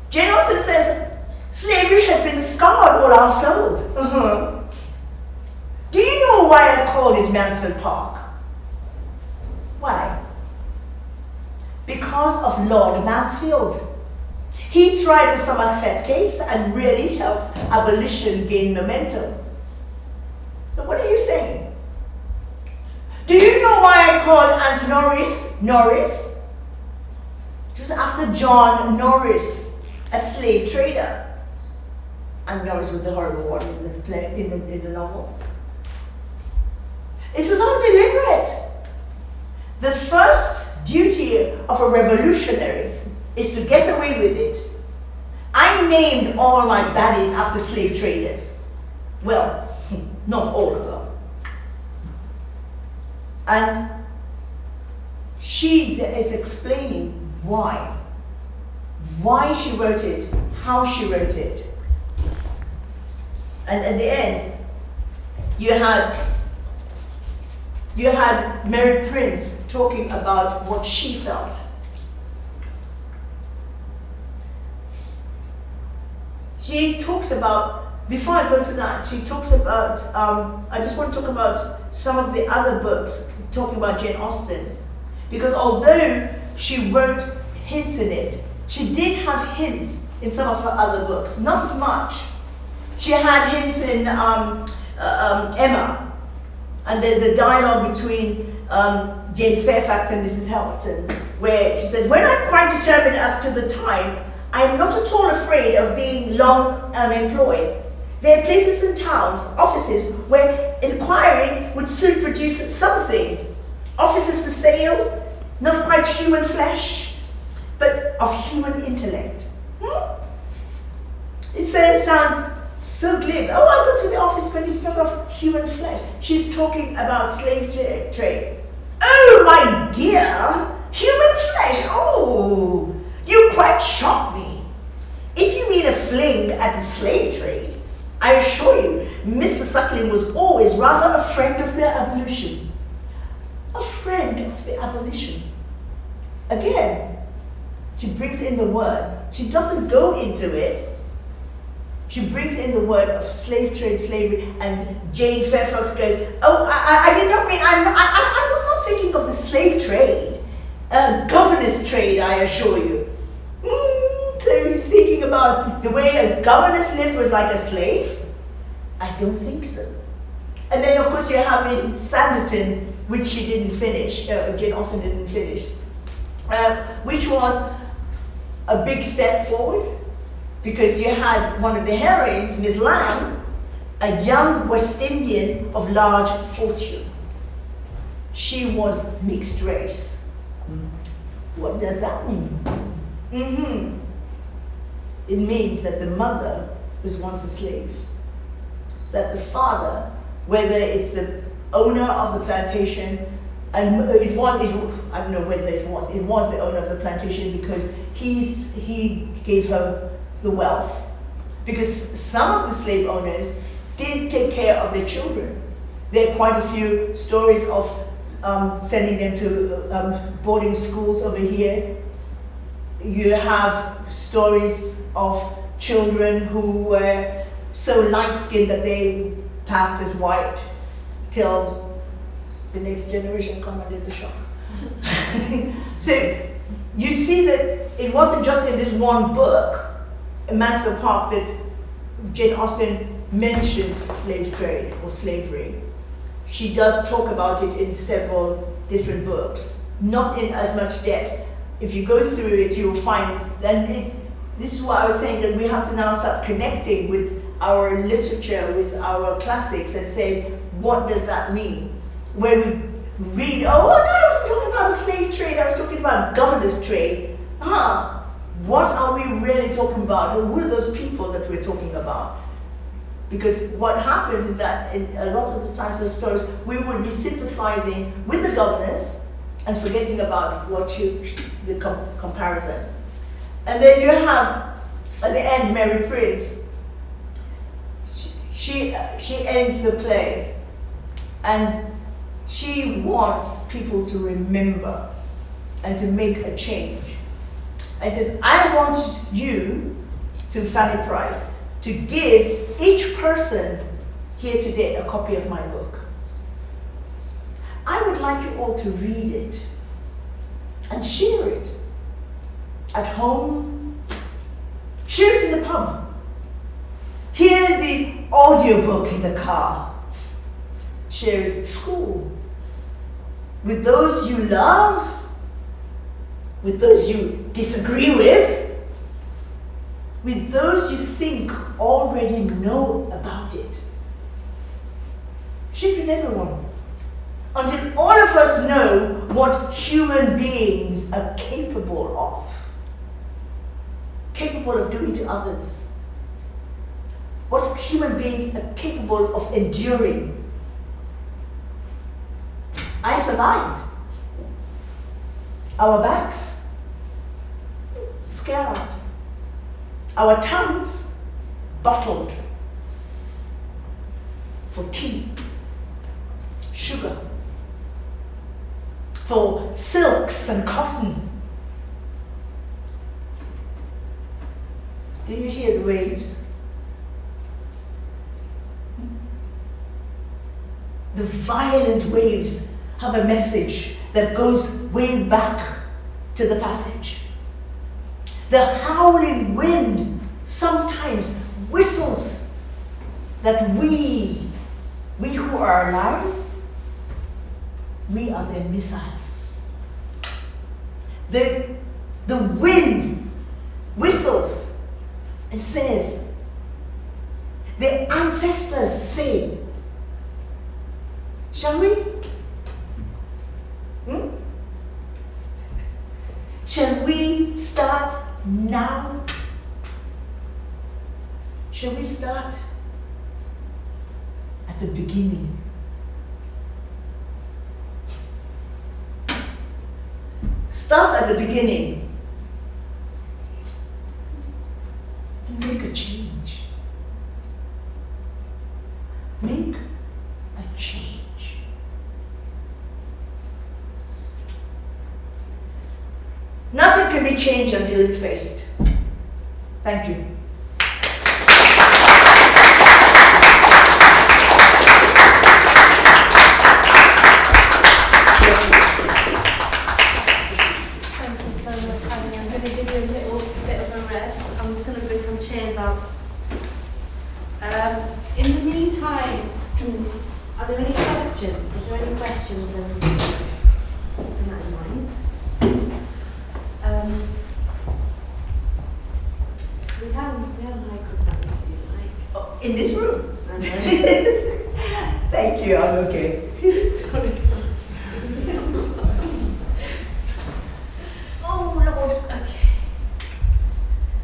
Jane Austen says, slavery has been scarred all our souls. Do you know why I called it Mansfield Park? Why? Because of Lord Mansfield. He tried the Somerset case and really helped abolition gain momentum. So what are you saying? Do you know why I called Aunt Norris Norris? It was after John Norris, a slave trader. And Norris was the horrible one in the play, in the novel. It was all deliberate. The first duty of a revolutionary is to get away with it. I named all my baddies after slave traders. Well, not all of them. And she is explaining why she wrote it, how she wrote it. And at the end, you had Mary Prince talking about what she felt. She talks about, before I go to that, she talks about, I just want to talk about some of the other books talking about Jane Austen. Because although she wrote hints in it, she did have hints in some of her other books, not as much. She had hints in Emma, and there's a dialogue between Jane Fairfax and Mrs. Hamilton, where she says, when I'm quite determined as to the time, I am not at all afraid of being long unemployed. There are places in towns, offices, where inquiry would soon produce something. Offices for sale, not quite human flesh, but of human intellect. It sounds so glib. Oh, I go to the office, but it's not of human flesh. She's talking about slave trade. Oh, my dear, human flesh, oh, you quite shock me. If you mean a fling at the slave trade, I assure you, Mr. Suckling was always rather a friend of the abolition. A friend of the abolition. Again, she brings in the word. She doesn't go into it. She brings in the word of slave trade, slavery, and Jane Fairfax goes, oh, I did not mean, I was not thinking of the slave trade. Governess trade, I assure you. So he's thinking about the way a governess lived was like a slave? I don't think so. And then, of course, you have in Sanditon, which she didn't finish, Jane Austen didn't finish, which was a big step forward, because you had one of the heroines, Miss Lamb, a young West Indian of large fortune. She was mixed race. What does that mean? It means that the mother was once a slave, that the father, whether it's the owner of the plantation, and I don't know whether it was the owner of the plantation, because he gave her the wealth. Because some of the slave owners did take care of their children. There are quite a few stories of sending them to boarding schools over here. You have stories of children who were so light-skinned that they passed as white till the next generation come and there's a shock. So you see that it wasn't just in this one book, Mansfield Park, that Jane Austen mentions slave trade or slavery. She does talk about it in several different books, not in as much depth. If you go through it, you will find, this is what I was saying, that we have to now start connecting with our literature, with our classics, and say, what does that mean? When we read, oh no, I wasn't talking about the slave trade, I was talking about governess trade. What are we really talking about? Who are those people that we're talking about? Because what happens is that in a lot of the times in the stories, we would be sympathizing with the governess and forgetting about the comparison. And then you have, at the end, Mary Prince. She ends the play, and she wants people to remember and to make a change. And says, I want you, to Fanny Price, to give each person here today a copy of my book. I would like you all to read it and share it at home, share it in the pub, hear the audiobook in the car, share it at school, with those you love, with those you disagree with those you think already know about it. Share it with everyone, until all of us know what human beings are capable of doing to others, what human beings are capable of enduring. I survived. Our backs scarred, our tongues bottled for tea, sugar, for silks and cotton. Do you hear the waves? The violent waves have a message that goes way back to the passage. The howling wind sometimes whistles that we who are alive, we are their missiles. The wind whistles and says, the ancestors say, shall we? Shall we start now? Shall we start at the beginning? Start at the beginning and make a change. Make a change. Nothing can be changed until it's faced. Thank you. Thank you so much, Annie. I'm going to give you a little bit of a rest. I'm just going to bring some chairs up. In the meantime, are there any questions? If there are any questions, then keep that in mind. We have microphones if you like. Oh, in this room? I know. Thank you, I'm okay. Sorry. Oh, Lord. Okay.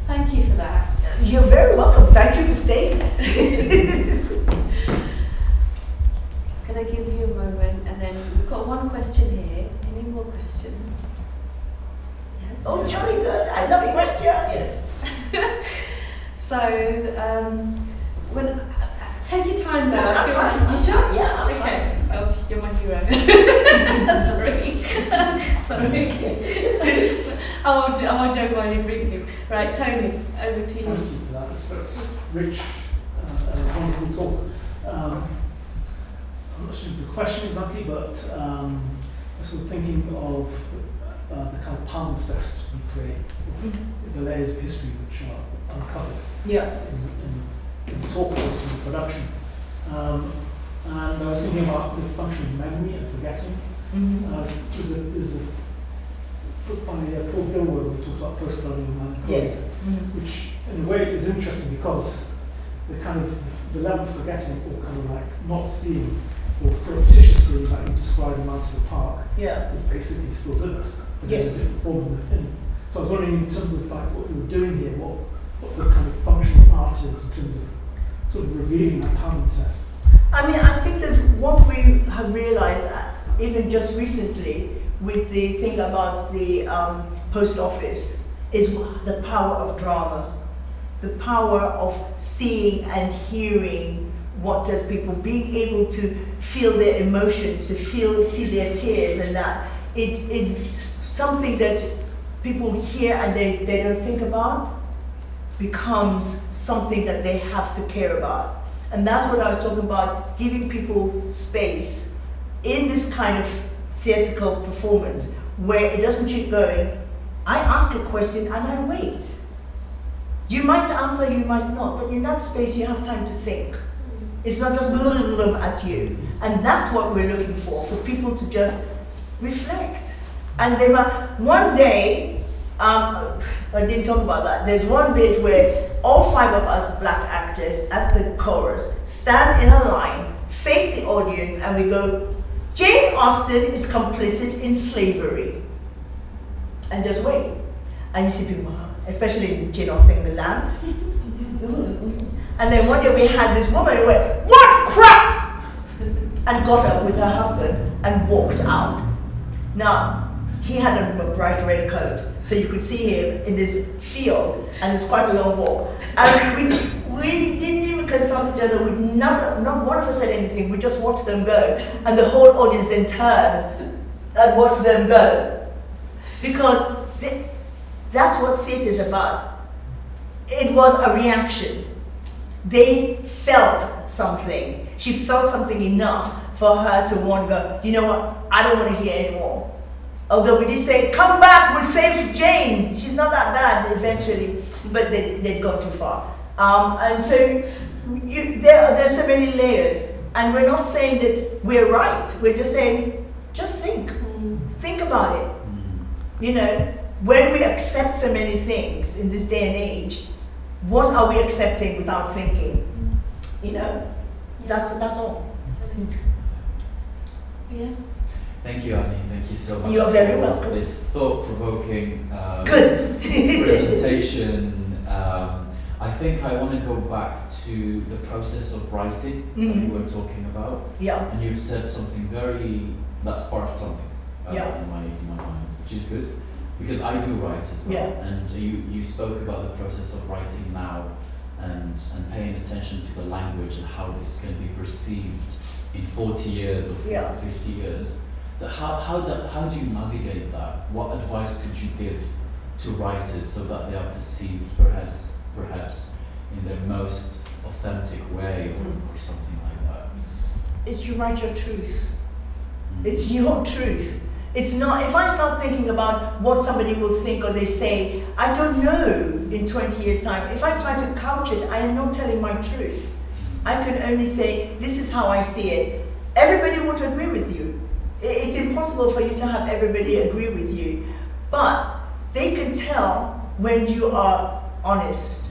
Thank you for that. You're very welcome. Thank you for staying. Can I give you a moment? And then we've got one question here. Any more questions? Yes? Oh, jolly good. I love questions. Yes. So, when take your time now. No, I'm fine. You sure? Yeah, I'm Okay. Oh, you're my hero. Sorry. I won't joke while you bring him. Right, Tony, over to Thank you. you for that. It's very rich and wonderful talk. I'm not sure it's a question exactly, but I'm sort of thinking of the kind of palimpsest we create, the layers of history which are uncovered Yeah. in the talk course and the production. And I was thinking about the function of memory and forgetting. There's a book by Paul Gilroy who talks about post-colonial mankind, Yes. which in a way is interesting because the kind of the level of forgetting or kind of like not seeing or surreptitiously, like you described in Mansfield Park, Yeah. is basically still with us, but Yes. in a different form. So I was wondering, in terms of like what you were doing here, what the kind of function of art is in terms of sort of revealing that palimpsest. I mean, I think that what we have realized, even just recently, with the thing about the post office, is the power of drama, the power of seeing and hearing what does people, being able to feel their emotions, to see their tears, and that it something that people hear and they don't think about becomes something that they have to care about. And that's what I was talking about, giving people space in this kind of theatrical performance where it doesn't keep going. I ask a question and I wait. You might answer, you might not, but in that space you have time to think. It's not just blah, blah, blah at you. And that's what we're looking for people to just reflect. And they might, one day, I didn't talk about that. There's one bit where all 5 of us black actors, as the chorus, stand in a line, face the audience, and we go, Jane Austen is complicit in slavery. And just wait. And you see people, especially in Jane Austen, the Lamb. And then one day we had this woman who went, what crap! And got up with her husband and walked out. Now, he had a bright red coat, so you could see him in this field, and it's quite a long walk. And we didn't even consult each other. Not one of us said anything. We just watched them go, and the whole audience then turned and watched them go, because that's what theatre is about. It was a reaction. They felt something. She felt something enough for her to want to go, you know what, I don't want to hear anymore. Although we did say, come back, we'll save Jane. She's not that bad eventually, but they'd gone too far. And so there's so many layers. And we're not saying that we're right. We're just saying, just think. Think about it. You know, when we accept so many things in this day and age, what are we accepting without thinking? You know, that's all. Yeah. Thank you, Annie. Thank you so much. You're very for welcome. This thought-provoking Good. presentation. I think I want to go back to the process of writing that you were talking about. Yeah. And you've said something that sparked something in my mind, which is good, because I do write as well. Yeah. And you spoke about the process of writing now and paying attention to the language and how this can be perceived in 40 years or 50 years. So how do you navigate that? What advice could you give to writers so that they are perceived perhaps in their most authentic way or something like that? Is you write your truth. It's your truth. It's not, if I start thinking about what somebody will think or they say, I don't know in 20 years' time. If I try to couch it, I am not telling my truth. I can only say, this is how I see it. Everybody won't agree with you. It's impossible for you to have everybody agree with you. But they can tell when you are honest.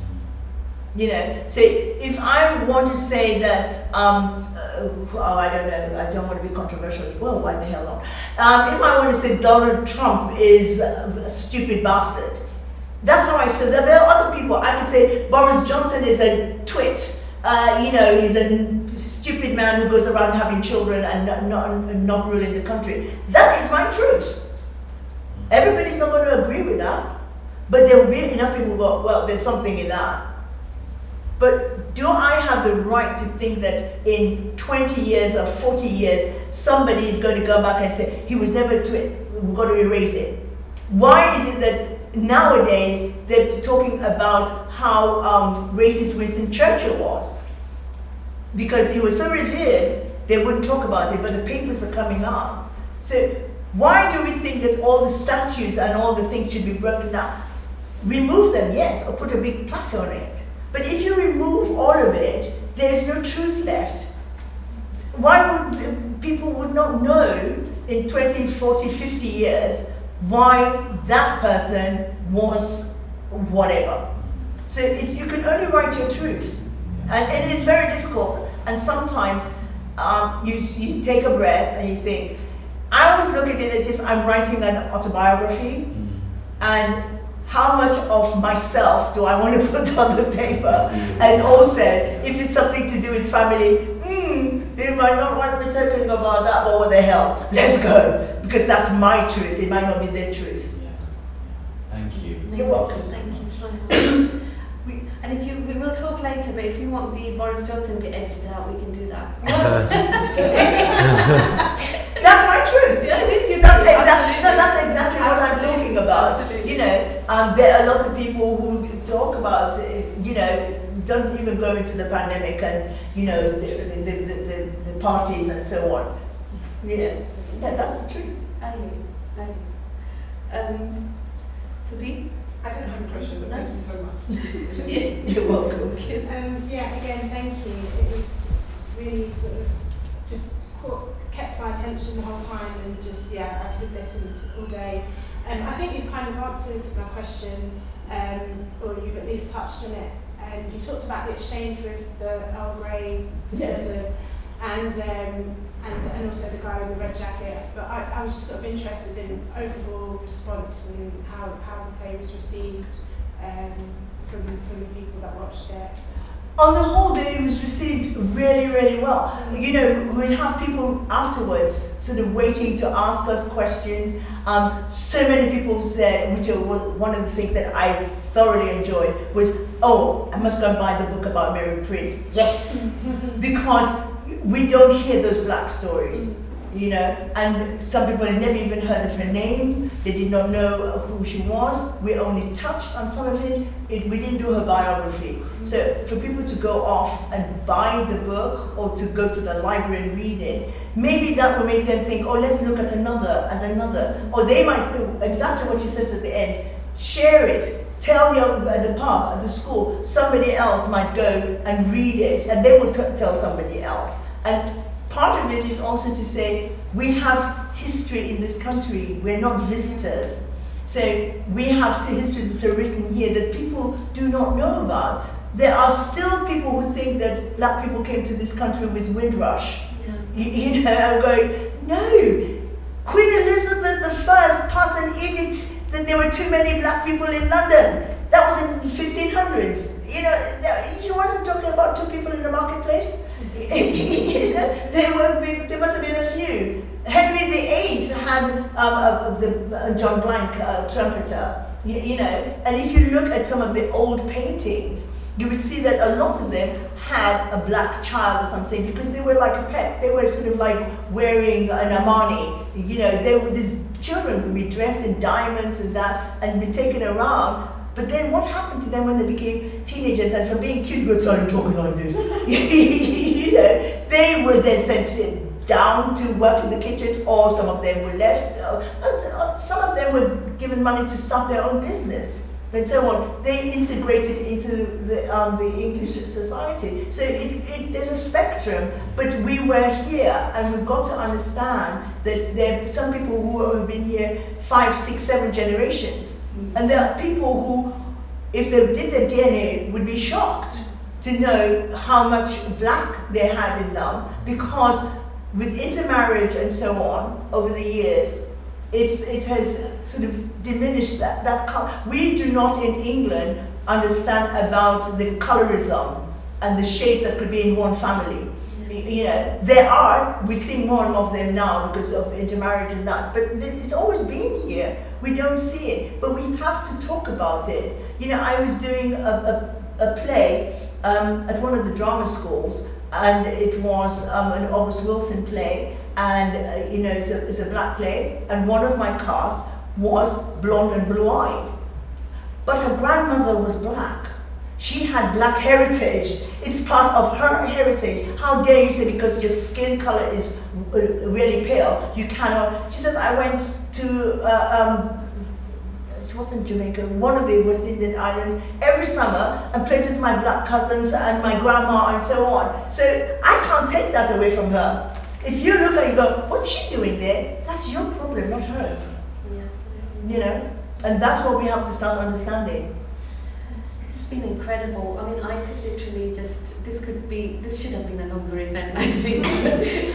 You know, so if I want to say that, I don't know, I don't want to be controversial. Well, why the hell not? If I want to say Donald Trump is a stupid bastard, that's how I feel. There are other people. I could say Boris Johnson is a twit. He's a stupid man who goes around having children and not ruling the country. That is my truth. Everybody's not going to agree with that, but there will be enough people who go, well, there's something in that. But do I have the right to think that in 20 years or 40 years, somebody is going to go back and say, he was never a twit, we've got to erase it? Why is it that nowadays they're talking about how racist Winston Churchill was? Because he was so revered, they wouldn't talk about it, but the papers are coming up. So why do we think that all the statues and all the things should be broken down? Remove them, yes, or put a big plaque on it. But if you remove all of it, there's no truth left. Why would people would not know in 20, 40, 50 years why that person was whatever? So you can only write your truth. And it's very difficult. And sometimes you take a breath and you think, I always look at it as if I'm writing an autobiography, and how much of myself do I want to put on the paper? And also, if it's something to do with family, they might not want me talking about that, but what the hell? Let's go. Because that's my truth. It might not be their truth. Yeah. Thank you. You're welcome. Thank you so much. We will talk later, but if you want the Boris Johnson bit edited out, we can do that. That's my truth. Yeah, it is. That's exactly what I'm talking about. Absolutely. You know, there are lots of people who talk about, don't even go into the pandemic and, the parties and so on. Yeah, that's the truth. I hear. Sabine? I don't have a question, but thank you so much. You're welcome. Again, thank you. It was really sort of just kept my attention the whole time, and just, I could have listened all day. I think you've kind of answered my question, or you've at least touched on it. You talked about the exchange with the Earl Grey descendant, and also the guy in the red jacket. But I was just sort of interested in overall response and how the play was received from the people that watched it. On the whole, it was received really, really well. We'd have people afterwards sort of waiting to ask us questions. So many people said, which was one of the things that I thoroughly enjoyed, was, I must go and buy the book about Mary Prince. Yes! Because we don't hear those black stories, and some people had never even heard of her name. They did not know who she was. We only touched on some of it. We didn't do her biography. So for people to go off and buy the book or to go to the library and read it, maybe that will make them think, let's look at another and another. Or they might do exactly what she says at the end. Share it. Tell at the pub, at the school, somebody else might go and read it, and they will tell somebody else. And part of it is also to say, we have history in this country. We're not visitors. So we have history that's written here that people do not know about. There are still people who think that black people came to this country with Windrush. Going, no. Queen Elizabeth I passed an edict that there were too many black people in London. That was in the 1500s. You know, she wasn't talking about two people in the marketplace. You know, there must have been a few. Henry VIII had John Blank, trumpeter. You know, and if you look at some of the old paintings, you would see that a lot of them had a black child or something because they were like a pet. They were sort of like wearing an Armani. You know, these children would be dressed in diamonds and that and be taken around. But then what happened to them when they became teenagers and from being cute, they started talking like this. You know, they were then sent down to work in the kitchen, or some of them were left. And some of them were given money to start their own business. And so on. They integrated into the English society. So there's a spectrum, but we were here, and we've got to understand that there are some people who have been here 5, 6, 7 generations. And there are people who, if they did their DNA, would be shocked to know how much black they had in them, because with intermarriage and so on over the years, it has sort of diminished that we do not in England understand about the colorism and the shades that could be in one family. You know, we see more and more of them now because of intermarriage and that, but it's always been here. We don't see it, but we have to talk about it. You know, I was doing a play at one of the drama schools, and it was an August Wilson play, and you know, it's a black play, and one of my cast was blonde and blue-eyed, but her grandmother was black. She had black heritage. It's part of her heritage. How dare you say because your skin color is really pale, you cannot. She says, I went to, she wasn't Jamaica, one of the West Indian islands every summer and played with my black cousins and my grandma and so on. So I can't take that away from her. If you look at it and go, what's she doing there? That's your problem, not hers. Yeah, absolutely. You know, and that's what we have to start understanding. It's been incredible. I mean, I could literally this should have been a longer event, I think.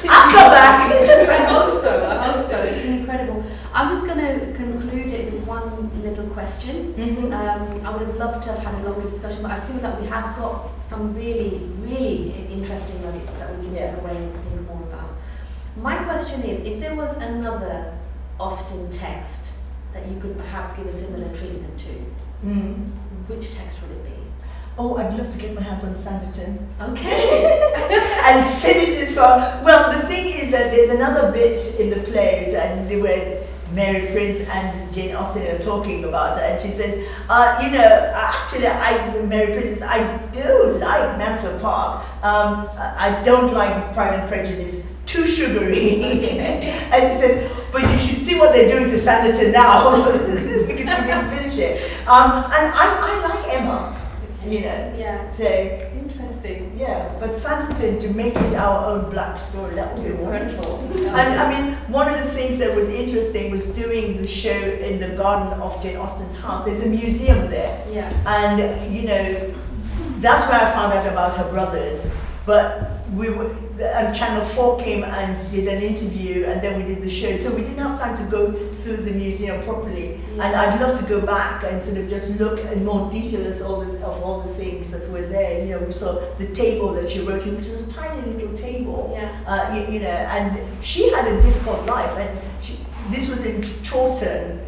I'll come back. I hope so. It's been incredible. I'm just going to conclude it with one little question. Mm-hmm. I would have loved to have had a longer discussion, but I feel that we have got some really, really interesting nuggets that we can take away and think more about. My question is, if there was another Austen text that you could perhaps give a similar treatment to, which text would it be? Oh, I'd love to get my hands on Sanditon. Okay. And finish it well, the thing is that there's another bit in the play, and where Mary Prince and Jane Austen are talking about it, and she says, you know, actually, Mary Prince says, I do like Mansfield Park. I don't like Pride and Prejudice. Too sugary. Okay. And she says, but you should see what they're doing to Sanditon now, because she didn't finish it. And I like Emma, you know. Yeah. So interesting. Yeah, but Sanditon, to make it our own black story, that would be wonderful. Wonderful. And I mean, one of the things that was interesting was doing the show in the garden of Jane Austen's house. There's a museum there. Yeah. And you know, that's where I found out about her brothers. But and Channel 4 came and did an interview, and then we did the show. So we didn't have time to go through the museum properly. Yeah. And I'd love to go back and sort of just look in more detail at all the things that were there. You know, we saw the table that she wrote in, which is a tiny little table. Yeah. You know, and she had a difficult life, and this was in Chawton,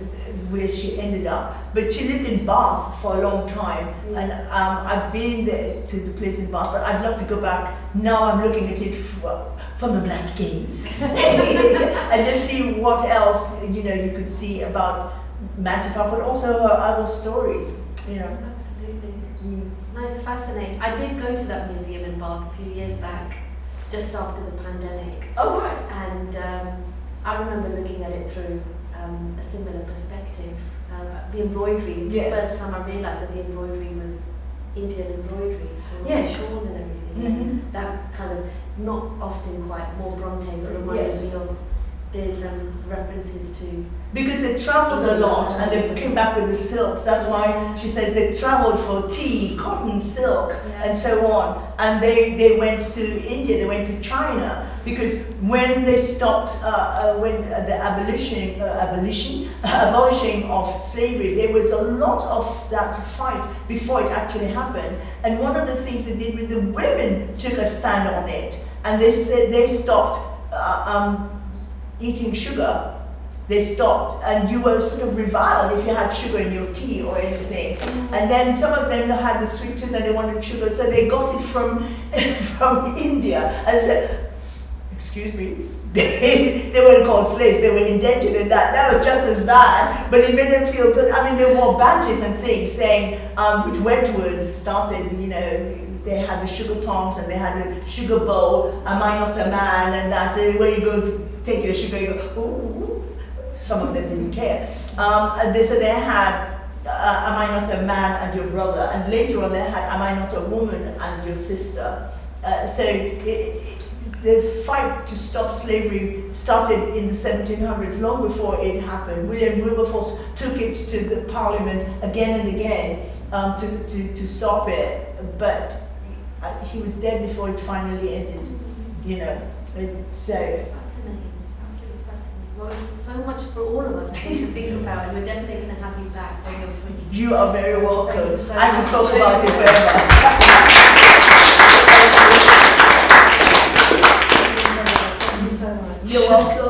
where she ended up, but she lived in Bath for a long time, and I've been there to the place in Bath, but I'd love to go back. Now I'm looking at it from the black gaze and just see what else, you know, you could see about Mansfield Park, but also her other stories, you know. Absolutely. No, it's fascinating. I did go to that museum in Bath a few years back, just after the pandemic. Oh, right. And I remember looking at it through a similar perspective. The embroidery, Yes. the first time I realised that the embroidery was Indian embroidery, Yes. shawls and everything. Mm-hmm. And that kind of, not Austen quite, more Bronte, but reminded Yes. me of, there's references to... Because they travelled a lot, and they came back with the silks. That's why she says they travelled for tea, cotton, silk, Yeah. and so on. And they went to India, they went to China. because when they stopped, when the abolishing of slavery, there was a lot of that fight before it actually happened. And one of the things they did with the women took a stand on it, and they stopped eating sugar. They stopped, and you were sort of reviled if you had sugar in your tea or anything. And then some of them had the sweet tooth and they wanted sugar, so they got it from India and said, excuse me, they weren't called slaves, they were indentured, and that was just as bad, but it made them feel good. I mean, they wore badges and things saying, which Wedgwood started, you know, they had the sugar tongs and they had the sugar bowl, am I not a man, and that's where you go to take your sugar, you go, ooh. Some of them didn't care. So they had, am I not a man and your brother? And later on they had, am I not a woman and your sister? The fight to stop slavery started in the 1700s, long before it happened. William Wilberforce took it to the Parliament again and again to stop it, but he was dead before it finally ended. You know, so. Fascinating. It's absolutely fascinating. Well, so much for all of us, I think, to think about, and we're definitely going to have you back when you're free. You are very welcome. So I could talk about it forever. Thank you so much. You're welcome.